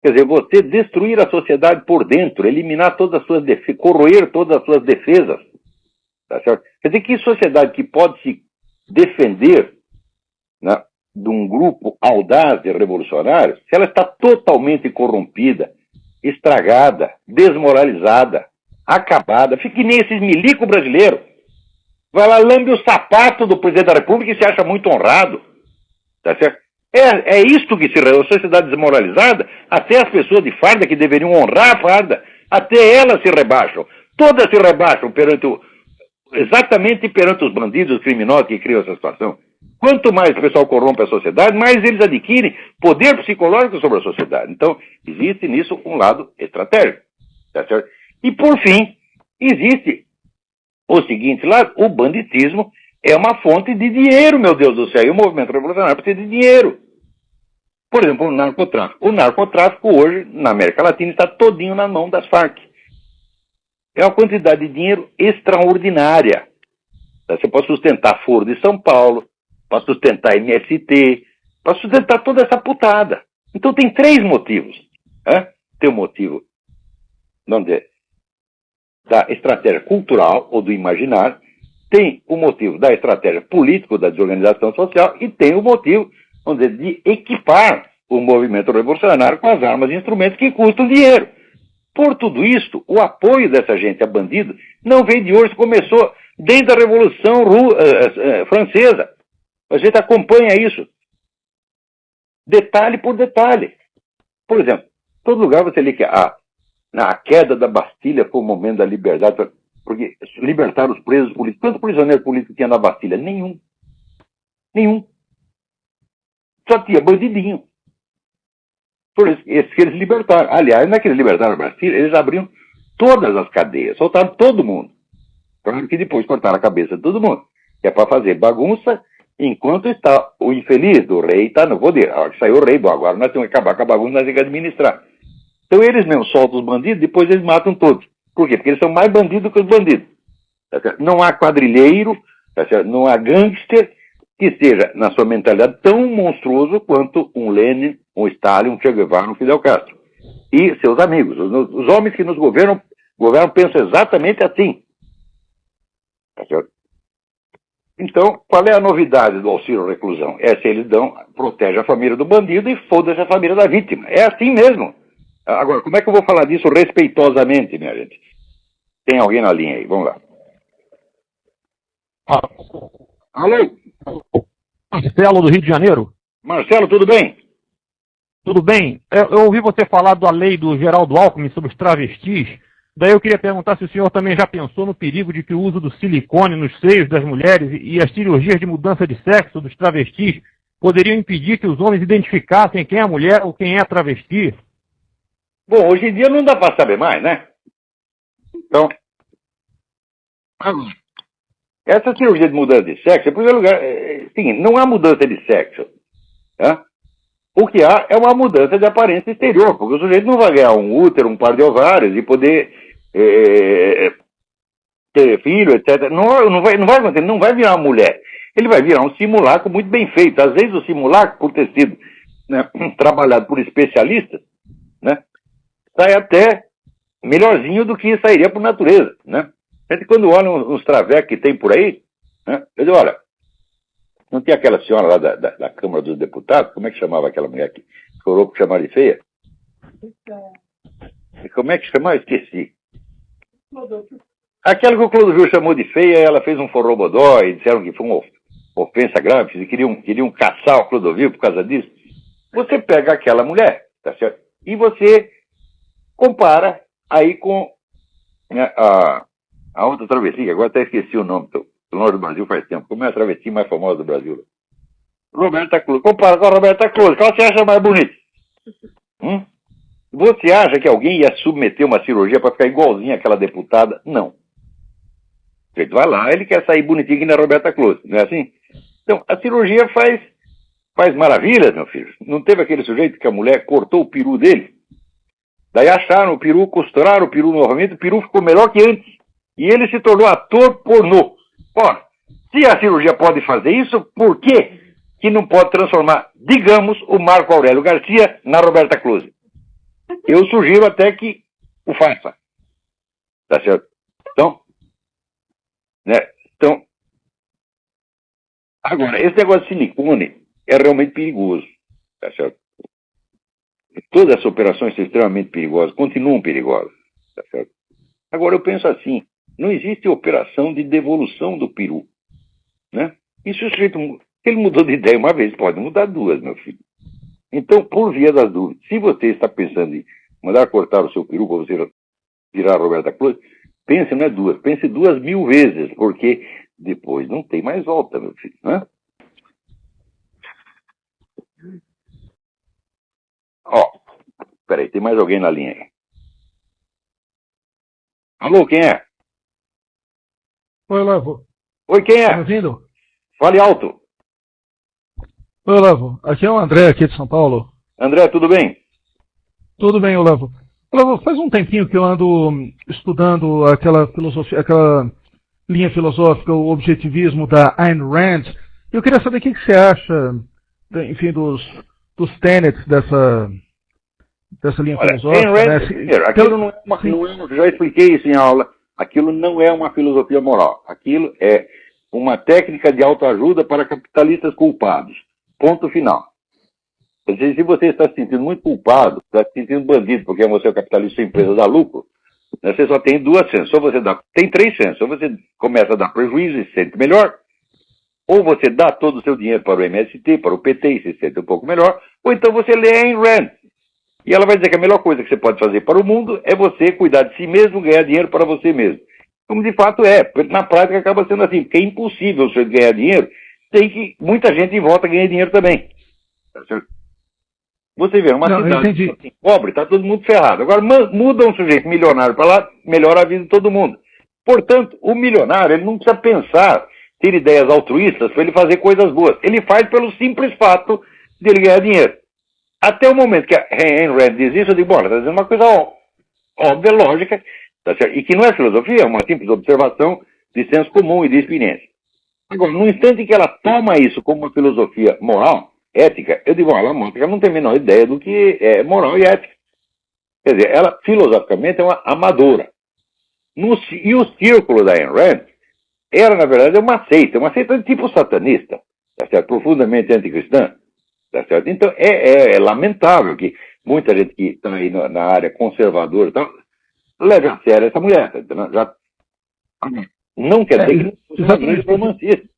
Quer dizer, você destruir a sociedade por dentro, eliminar todas as suas defesas, corroer todas as suas defesas. Tá certo? Quer dizer, que sociedade que pode se defender, né, de um grupo audaz e revolucionário, se ela está totalmente corrompida, estragada, desmoralizada, acabada, fica que nem esses milico brasileiros. Vai lá, lambe o sapato do presidente da República e se acha muito honrado. Tá certo? É isto que se a sociedade desmoralizada, até as pessoas de farda que deveriam honrar a farda, até elas se rebaixam. Todas se rebaixam exatamente perante os bandidos, os criminosos que criam essa situação. Quanto mais o pessoal corrompe a sociedade, mais eles adquirem poder psicológico sobre a sociedade. Então, existe nisso um lado estratégico. Tá certo? E, por fim, existe o seguinte lado: o banditismo é uma fonte de dinheiro, meu Deus do céu. E o movimento revolucionário precisa de dinheiro. Por exemplo, o narcotráfico. O narcotráfico hoje, na América Latina, está todinho na mão das Farc. É uma quantidade de dinheiro extraordinária. Você pode sustentar Foro de São Paulo, para sustentar MST, para sustentar toda essa putada. Então tem três motivos. Né? Tem o motivo da estratégia cultural ou do imaginário, tem o motivo da estratégia política ou da desorganização social e tem o motivo, vamos dizer, de equipar o movimento revolucionário com as armas e instrumentos que custam dinheiro. Por tudo isto, o apoio dessa gente a bandido não vem de hoje, começou desde a Revolução Francesa. A gente acompanha isso, detalhe por detalhe. Por exemplo, em todo lugar você lê que a queda da Bastilha foi o momento da liberdade, porque libertaram os presos políticos. Quantos prisioneiros políticos tinha na Bastilha? Nenhum. Só tinha bandidinho. Por isso, esses que eles libertaram. Aliás, não é que eles libertaram a Bastilha, eles abriram todas as cadeias, soltaram todo mundo. Claro que depois cortaram a cabeça de todo mundo. Que é para fazer bagunça enquanto está o infeliz do rei está no poder. A hora que saiu o rei, bom, agora nós temos que acabar com a bagunça, nós temos que administrar. Então eles mesmos soltam os bandidos, depois eles matam todos. Por quê? Porque eles são mais bandidos que os bandidos. Não há quadrilheiro, não há gangster que seja, na sua mentalidade, tão monstruoso quanto um Lenin, um Stalin, um Che Guevara, um Fidel Castro. E seus amigos. Os homens que nos governam pensam exatamente assim. Então, qual é a novidade do auxílio reclusão? É se eles protege a família do bandido e foda-se a família da vítima. É assim mesmo. Agora, como é que eu vou falar disso respeitosamente, minha gente? Tem alguém na linha aí? Vamos lá. Alô? Marcelo, do Rio de Janeiro. Marcelo, tudo bem? Tudo bem? Eu ouvi você falar da lei do Geraldo Alckmin sobre os travestis. Daí eu queria perguntar se o senhor também já pensou no perigo de que o uso do silicone nos seios das mulheres e as cirurgias de mudança de sexo dos travestis poderiam impedir que os homens identificassem quem é a mulher ou quem é a travesti. Bom, hoje em dia não dá para saber mais, né? Então, essa cirurgia de mudança de sexo, em primeiro lugar, seguinte, não há mudança de sexo. Tá? O que há é uma mudança de aparência exterior, porque o sujeito não vai ganhar um útero, um par de ovários e poder ter filho, etc. Não vai acontecer, ele não vai virar uma mulher. Ele vai virar um simulacro muito bem feito. Às vezes o simulacro, por ter sido, né, trabalhado por especialistas, né, sai até melhorzinho do que sairia por natureza, né? A gente, quando olha uns travecos que tem por aí, né, eu digo, olha, não tinha aquela senhora lá da Câmara dos Deputados, como é que chamava aquela mulher que chorou por chamar de feia? Como é que chamava? Esqueci. Aquela que o Clodovil chamou de feia, ela fez um forrobodó e disseram que foi uma ofensa grave, e queriam caçar o Clodovil por causa disso. Você pega aquela mulher, tá certo? E você compara aí com, né, a outra travessia, agora até esqueci o nome. do norte do Brasil faz tempo. Como é a travesti mais famosa do Brasil? Roberta Close. Compara com a Roberta Close. Qual você acha mais bonita? Você acha que alguém ia submeter uma cirurgia para ficar igualzinha àquela deputada? Não. Ele vai lá, ele quer sair bonitinho que na Roberta Close, não é assim? Então, a cirurgia faz maravilhas, meu filho. Não teve aquele sujeito que a mulher cortou o peru dele? Daí acharam o peru, costuraram o peru novamente, o peru ficou melhor que antes. E ele se tornou ator pornô. Ora, se a cirurgia pode fazer isso, por que não pode transformar, digamos, o Marco Aurélio Garcia na Roberta Close? Eu sugiro até que o faça. Tá certo? Então, agora, esse negócio de silicone é realmente perigoso. Tá certo? Todas as operações são extremamente perigosas, continuam perigosas. Tá certo? Agora, eu penso assim, não existe operação de devolução do peru. Né? E se o sujeito, ele mudou de ideia uma vez, pode mudar duas, meu filho. Então, por via das dúvidas, se você está pensando em mandar cortar o seu peru para você virar a Roberta Close, pense não é duas, pense 2.000 vezes, porque depois não tem mais volta, meu filho. Né? Peraí, tem mais alguém na linha aí. Alô, quem é? Oi, Olavo. Oi, quem é? Tá me ouvindo? Fale alto. Oi, Olavo. Aqui é o André, aqui de São Paulo. André, tudo bem? Tudo bem, Olavo. Olavo, faz um tempinho que eu ando estudando aquela filosofia, aquela linha filosófica, o objetivismo da Ayn Rand. Eu queria saber o que você acha, enfim, dos tenets dessa linha filosófica. Ayn Rand, primeiro, aquilo não é já expliquei isso em aula, aquilo não é uma filosofia moral. Aquilo é uma técnica de autoajuda para capitalistas culpados. Ponto final. Se você está se sentindo muito culpado, está se sentindo bandido, porque você é um capitalista e empresa dá lucro, né, você só tem duas chances. Tem três chances. Ou você começa a dar prejuízo e se sente melhor, ou você dá todo o seu dinheiro para o MST, para o PT e se sente um pouco melhor, ou então você lê Ayn Rand. E ela vai dizer que a melhor coisa que você pode fazer para o mundo é você cuidar de si mesmo, ganhar dinheiro para você mesmo. Como de fato é. Na prática acaba sendo assim, porque é impossível você ganhar dinheiro, tem que muita gente em volta ganhar dinheiro também. Tá certo? Você vê, uma cidade assim, pobre, está todo mundo ferrado. Agora muda um sujeito milionário para lá, melhora a vida de todo mundo. Portanto, o milionário, ele não precisa pensar, ter ideias altruístas para ele fazer coisas boas. Ele faz pelo simples fato de ele ganhar dinheiro. Até o momento que a Ayn Rand diz isso, eu digo, bom, ela está dizendo uma coisa óbvia, lógica, tá certo? E que não é filosofia, é uma simples observação de senso comum e de experiência. Agora, no instante que ela toma isso como uma filosofia moral, ética, eu digo, ela mostra que ela não tem a menor ideia do que é moral e ética. Quer dizer, ela filosoficamente é uma amadora. E o círculo da Ayn Rand era, na verdade, uma seita de tipo satanista, tá certo? Profundamente anticristã. Tá certo? Então, é lamentável que muita gente que está aí na área conservadora então, leve a sério essa mulher. Não quer dizer que não é uma grande romancista.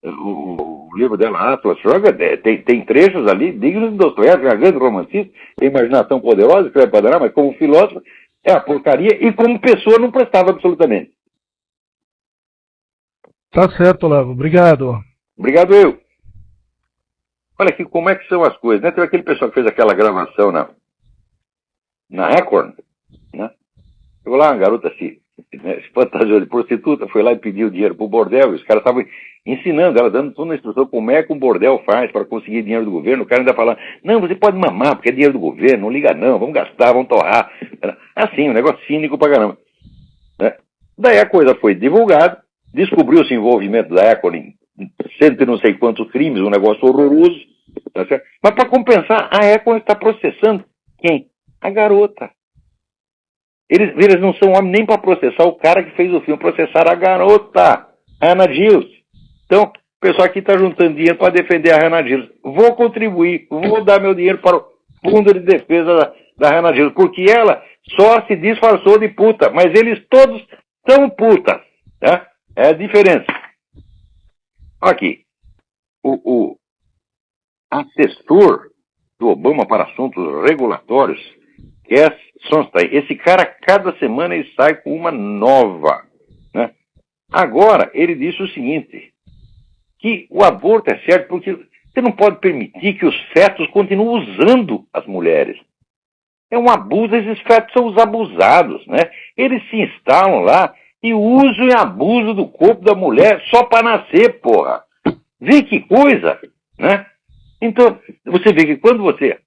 O livro dela, Atlas Shrugged, tem trechos ali dignos de Dostoiévski, uma grande romancista, tem imaginação poderosa, escreve para danar, mas como filósofo é a porcaria e como pessoa não prestava absolutamente. Tá certo, Olavo. Obrigado. Obrigado eu. Olha aqui como é que são as coisas, né? Teve aquele pessoal que fez aquela gravação na Record, né? Chegou lá, uma garota se fantasiou de prostituta, foi lá e pediu dinheiro pro bordel, e os caras estavam ensinando ela, dando toda a instrução como é que um bordel faz para conseguir dinheiro do governo. O cara ainda falando, não, você pode mamar, porque é dinheiro do governo, não liga não, vamos gastar, vamos torrar. Assim, um negócio cínico pra caramba. Né? Daí a coisa foi divulgada, descobriu-se o envolvimento da Record em cento e não sei quantos crimes, um negócio horroroso, tá certo? Mas para compensar, a Record está processando quem? A garota. Eles não são homens nem para processar o cara que fez o filme, processar a garota, a Hannah Giles. Então, o pessoal aqui está juntando dinheiro para defender a Hannah Giles. Vou contribuir, vou dar meu dinheiro para o fundo de defesa da Hannah Giles, porque ela só se disfarçou de puta, mas eles todos são putas, tá? É a diferença. Aqui, o assessor do Obama para assuntos regulatórios, Cass Sunstein, esse cara, cada semana ele sai com uma nova, né? Agora, ele disse o seguinte, que o aborto é certo porque você não pode permitir que os fetos continuem usando as mulheres. É um abuso, esses fetos são os abusados, né? Eles se instalam lá e usam e abusam do corpo da mulher só para nascer, porra. Vê que coisa, né? Então, você vê que quando você...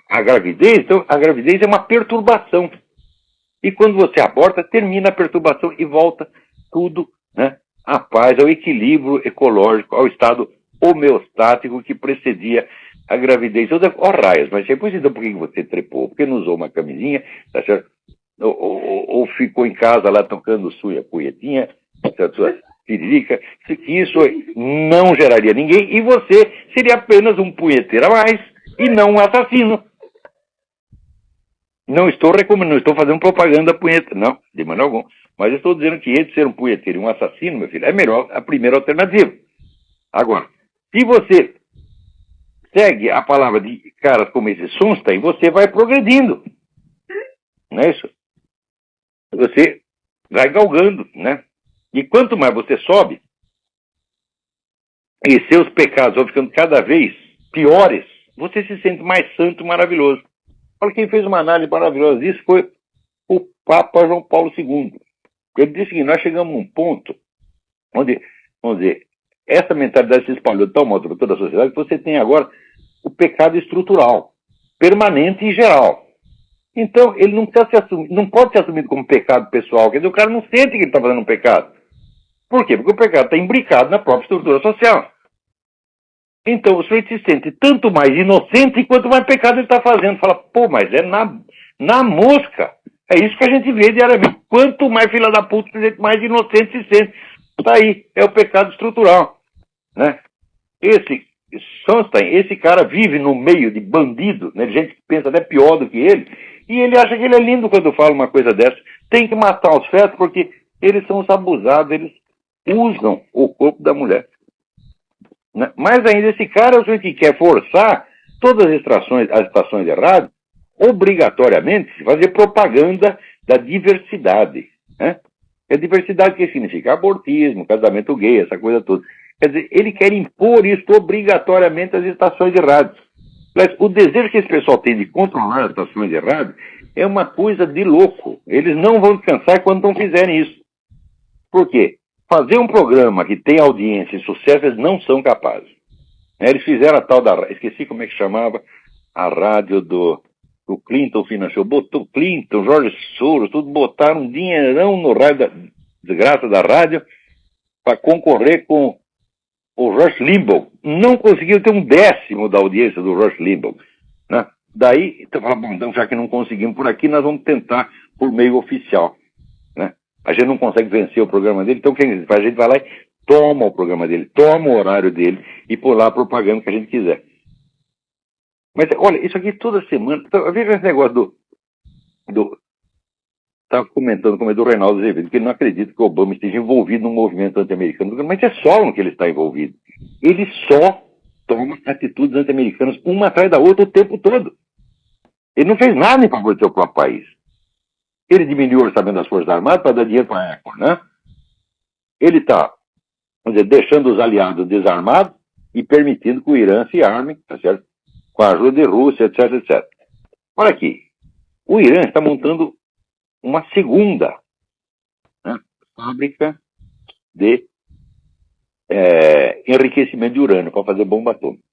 A gravidez, então, a gravidez é uma perturbação. E quando você aborta, termina a perturbação e volta tudo, né, à paz, ao equilíbrio ecológico, ao estado homeostático que precedia a gravidez. Raios, mas depois então por que você trepou? Porque não usou uma camisinha, tá certo? Ou ficou em casa lá tocando sua punhetinha, sua tiririca, isso não geraria ninguém e você seria apenas um punheteiro a mais e não um assassino. Não estou recomendando, não estou fazendo propaganda punheta, não, de maneira alguma. Mas estou dizendo que entre ser um punheteiro e um assassino, meu filho, é melhor a primeira alternativa. Agora, se você segue a palavra de caras como esse Sunstein, você vai progredindo. Não é isso? Você vai galgando, né? E quanto mais você sobe, e seus pecados vão ficando cada vez piores, você se sente mais santo e maravilhoso. Olha, quem fez uma análise maravilhosa disso foi o Papa João Paulo II. Ele disse que nós chegamos a um ponto onde, vamos dizer, essa mentalidade se espalhou de tal modo para toda a sociedade que você tem agora o pecado estrutural, permanente e geral. Então, ele não pode ser assumido como pecado pessoal, quer dizer, o cara não sente que ele está fazendo um pecado. Por quê? Porque o pecado está imbricado na própria estrutura social. Então, o sujeito se sente tanto mais inocente quanto mais pecado ele está fazendo. Fala, pô, mas é na mosca. É isso que a gente vê diariamente. Quanto mais filha da puta se sente, mais inocente se sente. Tá aí, é o pecado estrutural. Né? Esse Sunstein, esse cara vive no meio de bandido, né, de gente que pensa até pior do que ele, e ele acha que ele é lindo quando fala uma coisa dessa. Tem que matar os fetos porque eles são os abusados, eles usam o corpo da mulher. Né? Mas ainda esse cara é o sujeito que quer forçar todas as estações de rádio, obrigatoriamente, fazer propaganda da diversidade. Né? A diversidade que significa abortismo, casamento gay, essa coisa toda. Quer dizer, ele quer impor isso obrigatoriamente às estações de rádio. Mas o desejo que esse pessoal tem de controlar as estações de rádio é uma coisa de louco. Eles não vão descansar quando não fizerem isso. Por quê? Fazer um programa que tem audiência e sucesso, eles não são capazes. Eles fizeram a tal da... Esqueci como é que chamava a rádio do Clinton financiou. Botou Clinton, Jorge Soros, tudo botaram um dinheirão no rádio, desgraça da rádio, para concorrer com o Rush Limbaugh. Não conseguiu ter 1/10 da audiência do Rush Limbaugh. Né? Daí, então, bom, então, já que não conseguimos por aqui, nós vamos tentar por meio oficial. Né? A gente não consegue vencer o programa dele, então quem faz? A gente vai lá e toma o programa dele, toma o horário dele e por lá a propaganda que a gente quiser. Mas olha, isso aqui toda semana. Então, veja esse negócio estava comentando como é do Reinaldo Azevedo, que ele não acredita que o Obama esteja envolvido num movimento anti-americano, mas é só no que ele está envolvido. Ele só toma atitudes anti-americanas uma atrás da outra o tempo todo. Ele não fez nada em favor do seu próprio país. Ele diminuiu o orçamento das Forças Armadas para dar dinheiro para a ECO, né? Ele está, vamos dizer, deixando os aliados desarmados e permitindo que o Irã se arme, tá certo? Com a ajuda de Rússia, etc, etc. Olha aqui, o Irã está montando uma segunda, né, fábrica de enriquecimento de urânio para fazer bomba atômica.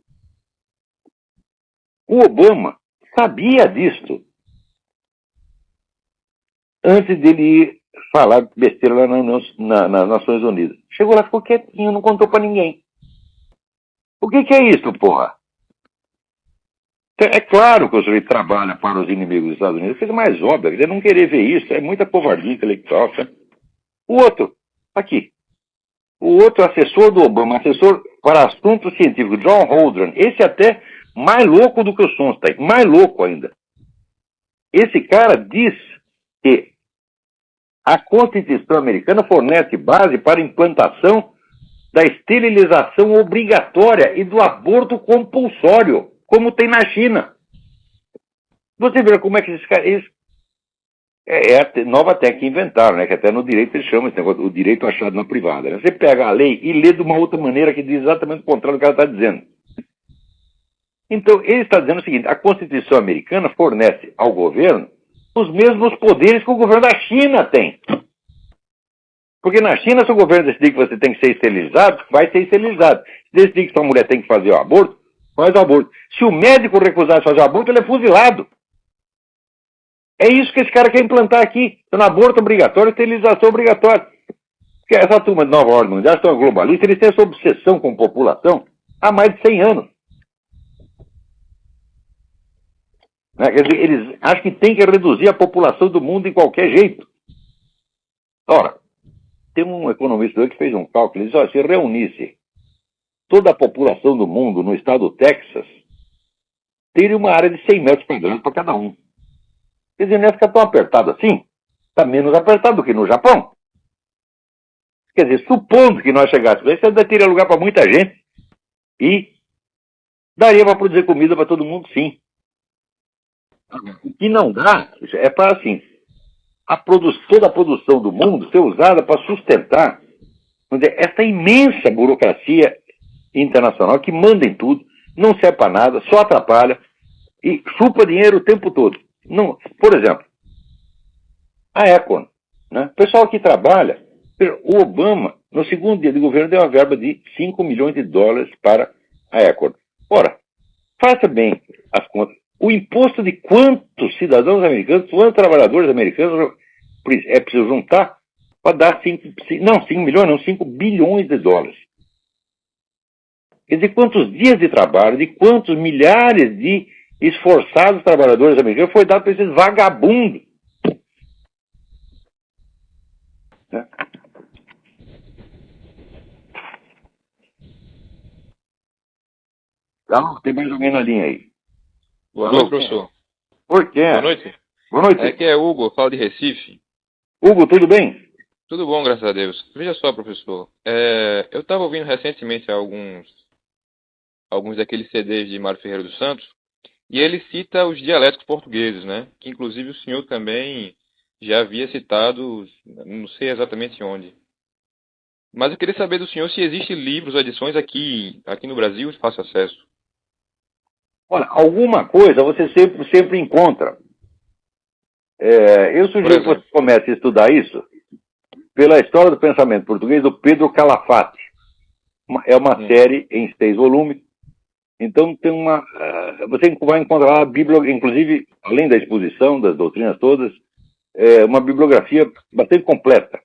O Obama sabia disto antes dele ir falar besteira lá nas Nações Unidas. Chegou lá, ficou quietinho, não contou para ninguém. O que é isso, porra? É claro que o sujeito trabalha para os inimigos dos Estados Unidos, coisa mais óbvia, ele não querer ver isso, é muita covardia intelectual. Sabe? O outro, aqui, o outro assessor do Obama, assessor para assuntos científicos, John Holdren, esse até mais louco do que o Sunstein, mais louco ainda. Esse cara diz que a Constituição americana fornece base para a implantação da esterilização obrigatória e do aborto compulsório, como tem na China. Você vê como é que esses caras... É a nova técnica que inventaram, né? Que até no direito eles chamam esse negócio, o direito achado na privada. Né? Você pega a lei e lê de uma outra maneira que diz exatamente o contrário do que ela está dizendo. Então, ele está dizendo o seguinte, a Constituição americana fornece ao governo os mesmos poderes que o governo da China tem. Porque na China, se o governo decidir que você tem que ser esterilizado, vai ser esterilizado. Se decidir que sua mulher tem que fazer o aborto, faz o aborto. Se o médico recusar de fazer o aborto, ele é fuzilado. É isso que esse cara quer implantar aqui. Então, aborto obrigatório, esterilização obrigatória. Porque essa turma de Nova Ordem Mundial, são globalistas, eles têm essa obsessão com população há mais de 100 anos. Né? Quer dizer, eles acham que tem que reduzir a população do mundo de qualquer jeito. Ora, tem um economista que fez um cálculo, ele diz, olha, se reunisse toda a população do mundo no estado do Texas, teria uma área de 100 metros quadrados para cada um. Quer dizer, não ia ficar tão apertado assim, está menos apertado do que no Japão. Quer dizer, supondo que nós chegássemos, isso ainda teria lugar para muita gente e daria para produzir comida para todo mundo, sim. O que não dá é para, assim, toda a produção do mundo ser usada para sustentar, vamos dizer, essa imensa burocracia internacional que manda em tudo, não serve para nada, só atrapalha e chupa dinheiro o tempo todo. Não, por exemplo, a Econ, né? O pessoal que trabalha, o Obama, no segundo dia de governo, deu uma verba de 5 milhões de dólares para a Econ. Ora, faça bem as contas. O imposto de quantos cidadãos americanos, quantos trabalhadores americanos é preciso juntar para dar 5 bilhões de dólares. Quer dizer, quantos dias de trabalho, de quantos milhares de esforçados trabalhadores americanos foi dado para esses vagabundos. Né? Alô, tem mais alguém na linha aí? Boa noite, professor. Por quê? Boa noite. Boa noite. Aqui é Hugo, falo de Recife. Hugo, tudo bem? Tudo bom, graças a Deus. Veja só, professor. Eu estava ouvindo recentemente alguns daqueles CDs de Mário Ferreira dos Santos, e ele cita os dialéticos portugueses, né? Que inclusive o senhor também já havia citado, não sei exatamente onde. Mas eu queria saber do senhor se existem livros, edições aqui no Brasil de fácil acesso. Olha, alguma coisa você sempre encontra. Eu sugiro que você comece a estudar isso pela história do pensamento português do Pedro Calafate. É uma série em 6 volumes. Então tem você vai encontrar lá a Bíblia, inclusive, além da exposição das doutrinas todas, uma bibliografia bastante completa.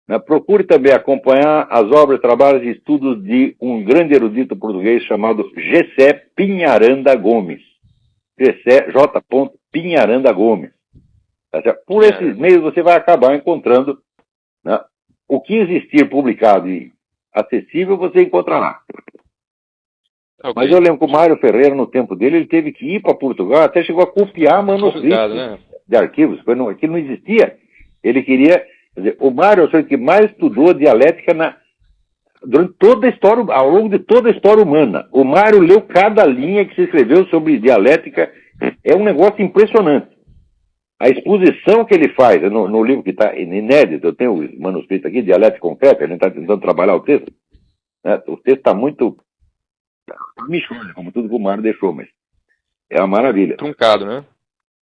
Né? Procure também acompanhar as obras, trabalhos e estudos de um grande erudito português chamado Gessé Pinharanda Gomes. Gessé J. Pinharanda Gomes. Tá certo? Por esses meios você vai acabar encontrando, né, o que existir publicado e acessível, você encontrará. Okay. Mas eu lembro que o Mário Ferreira, no tempo dele, ele teve que ir para Portugal, até chegou a copiar manuscritos, né, de arquivos, que não existia. Ele queria... Quer dizer, o Mário é o que mais estudou dialética durante toda a história, ao longo de toda a história humana. O Mário leu cada linha que se escreveu sobre dialética. É um negócio impressionante. A exposição que ele faz no livro que está inédito, eu tenho o manuscrito aqui, Dialética Concreta, ele está tentando trabalhar o texto. Né? O texto está muito michonho, como tudo que o Mário deixou, mas é uma maravilha. Truncado, né?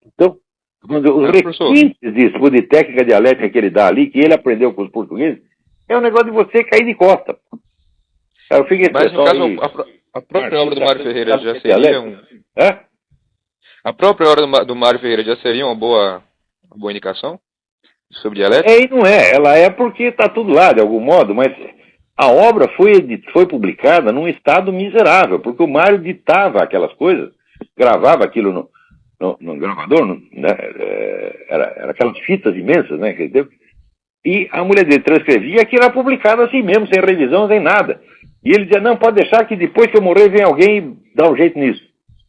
Então, os requintes de técnica dialética que ele dá ali, que ele aprendeu com os portugueses, é um negócio de você cair de costa. Mas no caso, a própria obra do Mário Ferreira já seria A própria obra do Mário Ferreira já seria uma boa indicação sobre dialética? E não é. Ela é porque está tudo lá, de algum modo, mas a obra foi publicada num estado miserável, porque o Mário ditava aquelas coisas, gravava aquilo no gravador, né? Era aquelas fitas imensas, né, que ele teve, e a mulher dele transcrevia e aquilo era publicado assim mesmo, sem revisão, sem nada. E ele dizia, não, pode deixar que depois que eu morrer vem alguém e dá um jeito nisso,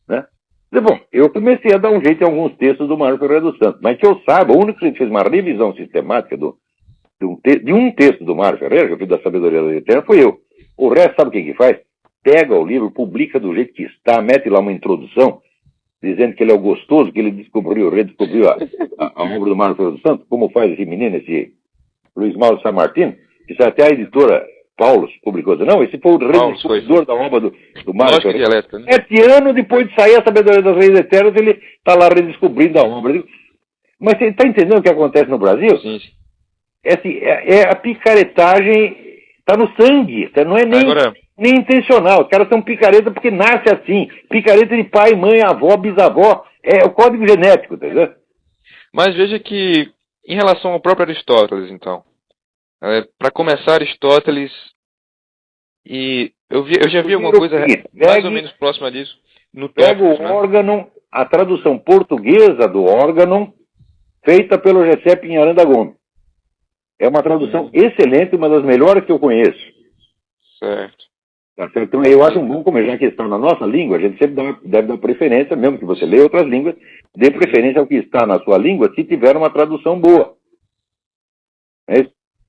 né? Bom, eu comecei a dar um jeito em alguns textos do Mário Ferreira dos Santos, mas que eu saiba, o único que fez uma revisão sistemática de um texto do Mário Ferreira, que eu fiz da Sabedoria da Eterna, foi eu. O resto, sabe o que faz? Pega o livro, publica do jeito que está, mete lá uma introdução, dizendo que ele é o gostoso, que ele redescobriu a obra do Mário Ferreira dos Santos, como faz esse menino, esse Luiz Mauro San Martin, que até a editora Paulus publicou. Não, esse foi o redescobridor da obra do Mário Ferreira. Dialética, né? 7 anos depois de sair a Sabedoria das Leis Eternas, ele está lá redescobrindo a obra. Mas você está entendendo o que acontece no Brasil? Sim. A picaretagem está no sangue, não é nem intencional. Os caras são picareta porque nasce assim. Picareta de pai, mãe, avó, bisavó. É o código genético, tá entendendo? Mas veja que, em relação ao próprio Aristóteles, então, para começar, Aristóteles, e eu já vi alguma coisa mais ou menos próxima disso no Pega tópico, o órgão, a tradução portuguesa do órgão, feita pelo Gessé Pinharanda Gomes. É uma tradução excelente, uma das melhores que eu conheço. Certo. Tá certo? Então eu acho um bom começo, já que está na nossa língua, a gente sempre deve dar preferência, mesmo que você leia outras línguas, dê preferência ao que está na sua língua, se tiver uma tradução boa.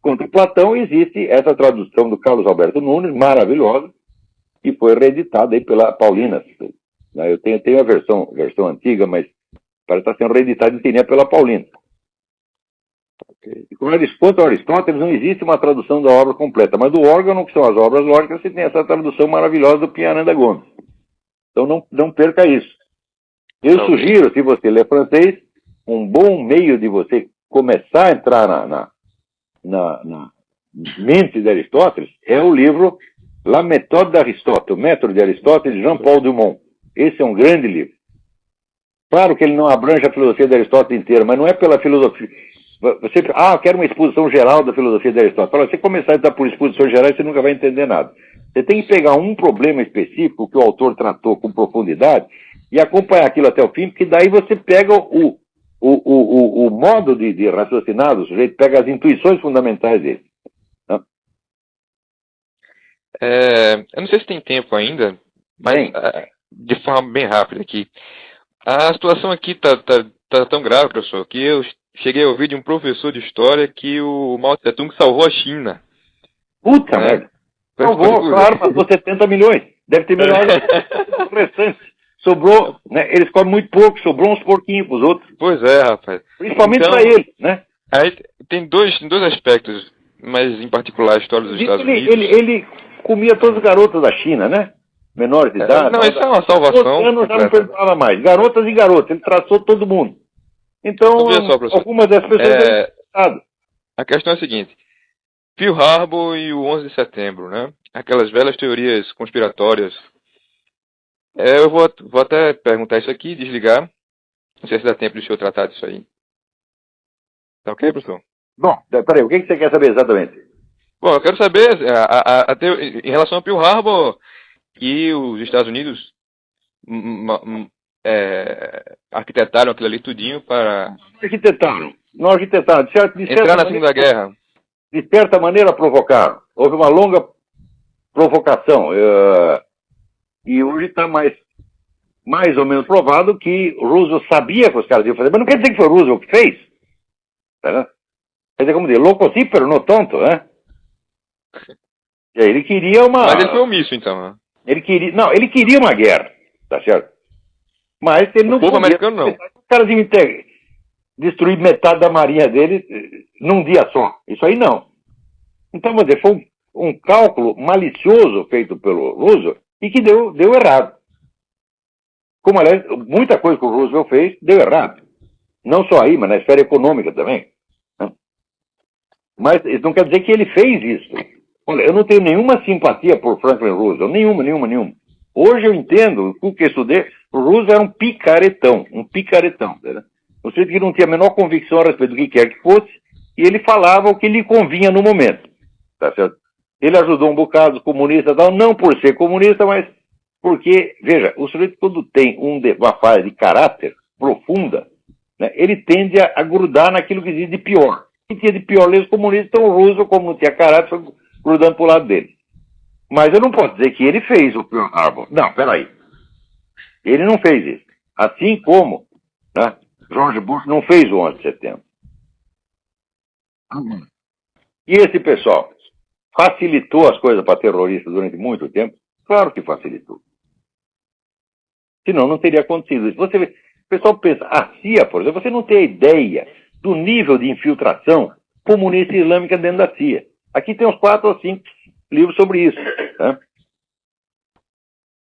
Contra Platão, existe essa tradução do Carlos Alberto Nunes, maravilhosa, que foi reeditada aí pela Paulina. Eu tenho a versão antiga, mas parece estar sendo reeditada em pela Paulina. E quanto ao Aristóteles, não existe uma tradução da obra completa, mas do órgão, que são as obras lógicas, você tem essa tradução maravilhosa do Pinharanda Gomes. Então não perca isso. Eu sugiro, se você lê francês, um bom meio de você começar a entrar na mente de Aristóteles é o livro La Méthode d'Aristote, o método de Aristóteles, de Jean-Paul Dumont. Esse é um grande livro. Claro que ele não abrange a filosofia de Aristóteles inteira, mas não é pela filosofia. Você, eu quero uma exposição geral da filosofia de Aristóteles. Para você começar a entrar por exposições gerais, você nunca vai entender nada. Você tem que pegar um problema específico que o autor tratou com profundidade e acompanhar aquilo até o fim, porque daí você pega o modo de raciocinar do sujeito, pega as intuições fundamentais dele. Tá? Eu não sei se tem tempo ainda, mas de forma bem rápida aqui. A situação aqui tá tão grave, professor, que eu cheguei a ouvir de um professor de história que o Mao Tse-tung salvou a China. Puta merda. Salvou, claro, passou 70 milhões. Deve ter melhorado o restante. Sobrou, né? Eles comem muito pouco, sobrou uns porquinhos pros outros. Pois é, rapaz. Principalmente para eles, né? Aí tem dois aspectos, mas em particular a história dos Estados Unidos. Ele comia todas as garotas da China, né? Menores de idade. Não, isso é uma salvação. Anos já não perdoava mais. Garotas e garotos, ele traçou todo mundo. Então, algumas das pessoas... A questão é a seguinte. Pearl Harbor e o 11 de setembro, né? Aquelas velhas teorias conspiratórias. Eu vou até perguntar isso aqui, desligar. Não sei se dá tempo de o senhor tratar disso aí. Tá ok, professor? Bom, peraí, o que você quer saber exatamente? Bom, eu quero saber, em relação a Pearl Harbor, que os Estados Unidos arquitetaram aquilo ali tudinho para... Não arquitetaram. Entrar na Segunda Guerra. De certa maneira provocaram. Houve uma longa provocação. E hoje está mais ou menos provado que o Roosevelt sabia que os caras iam fazer, mas não quer dizer que foi o Roosevelt que fez. Tá? Quer dizer, como dizer, louco sim, pero não tonto, né? E aí ele queria uma... Mas ele foi omisso, então, né? Ele queria uma guerra, tá certo? Mas ele não podia... O povo americano não. Os caras iam destruir metade da marinha dele num dia só. Isso aí não. Então, vou dizer, foi um cálculo malicioso feito pelo Roosevelt e que deu errado. Como, aliás, muita coisa que o Roosevelt fez deu errado. Não só aí, mas na esfera econômica também. Né? Mas isso não quer dizer que ele fez isso. Olha, eu não tenho nenhuma simpatia por Franklin Roosevelt. Nenhuma. Hoje eu entendo, o que eu estudei, o Roosevelt era um picaretão. Né? Um sujeito que não tinha a menor convicção a respeito do que quer que fosse, e ele falava o que lhe convinha no momento. Tá certo? Ele ajudou um bocado os comunistas, não por ser comunista, mas porque, veja, o sujeito quando tem uma fase de caráter profunda, né, ele tende a grudar naquilo que existe de pior. O que tinha de pior lei os comunistas, então o Roosevelt, como não tinha caráter, foi grudando para o lado dele. Mas eu não posso dizer que ele fez o Pearl Harbor. Não, peraí. Ele não fez isso. Assim como, né, George Bush não fez o 11 de setembro. E esse pessoal facilitou as coisas para terroristas durante muito tempo? Claro que facilitou. Senão não teria acontecido isso. Você, o pessoal pensa, a CIA, por exemplo, você não tem ideia do nível de infiltração comunista e islâmica dentro da CIA. Aqui tem uns 4 ou 5 livros sobre isso. Tá?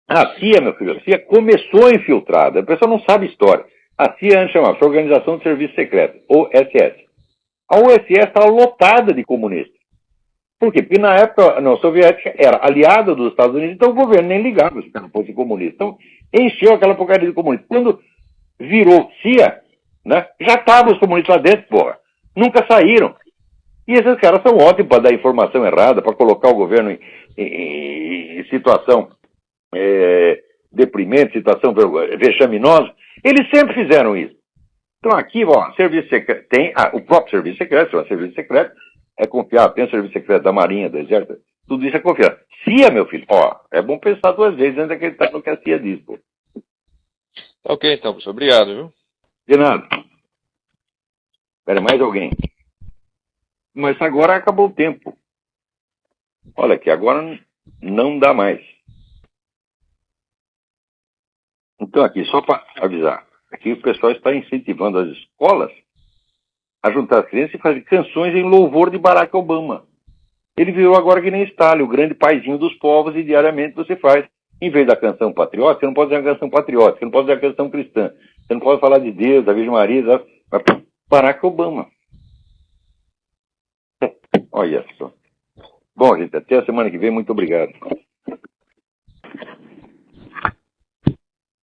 A CIA, meu filho, a CIA começou infiltrada. O pessoal não sabe história. A CIA chamava-se Organização de Serviço Secreto, OSS. A OSS estava lotada de comunistas. Por quê? Porque na época a União Soviética era aliada dos Estados Unidos, então o governo nem ligava se não fosse comunista. Então encheu aquela porcaria de comunista. Quando virou CIA, né, já estavam os comunistas lá dentro, porra. Nunca saíram. E esses caras são ótimos para dar informação errada, para colocar o governo em situação deprimente, situação vexaminosa. Eles sempre fizeram isso. Então aqui, ó, serviço secreto, tem o próprio serviço secreto, o serviço secreto é confiável, tem o serviço secreto da Marinha, do Exército, tudo isso é confiável. CIA, meu filho, ó, é bom pensar 2 vezes antes de acreditar no que a CIA diz, pô. Ok, então, professor. Obrigado, viu? De nada. Espera, mais alguém? Mas agora acabou o tempo. Olha aqui, agora não dá mais. Então aqui, só para avisar, aqui o pessoal está incentivando as escolas a juntar as crianças e fazer canções em louvor de Barack Obama. Ele virou agora que nem Stalin, o grande paizinho dos povos, e diariamente você faz. Em vez da canção patriótica, você não pode fazer uma canção patriótica, você não pode fazer uma canção cristã, você não pode falar de Deus, da Virgem Maria, Barack Obama. Olha só. Bom, gente, até a semana que vem, muito obrigado.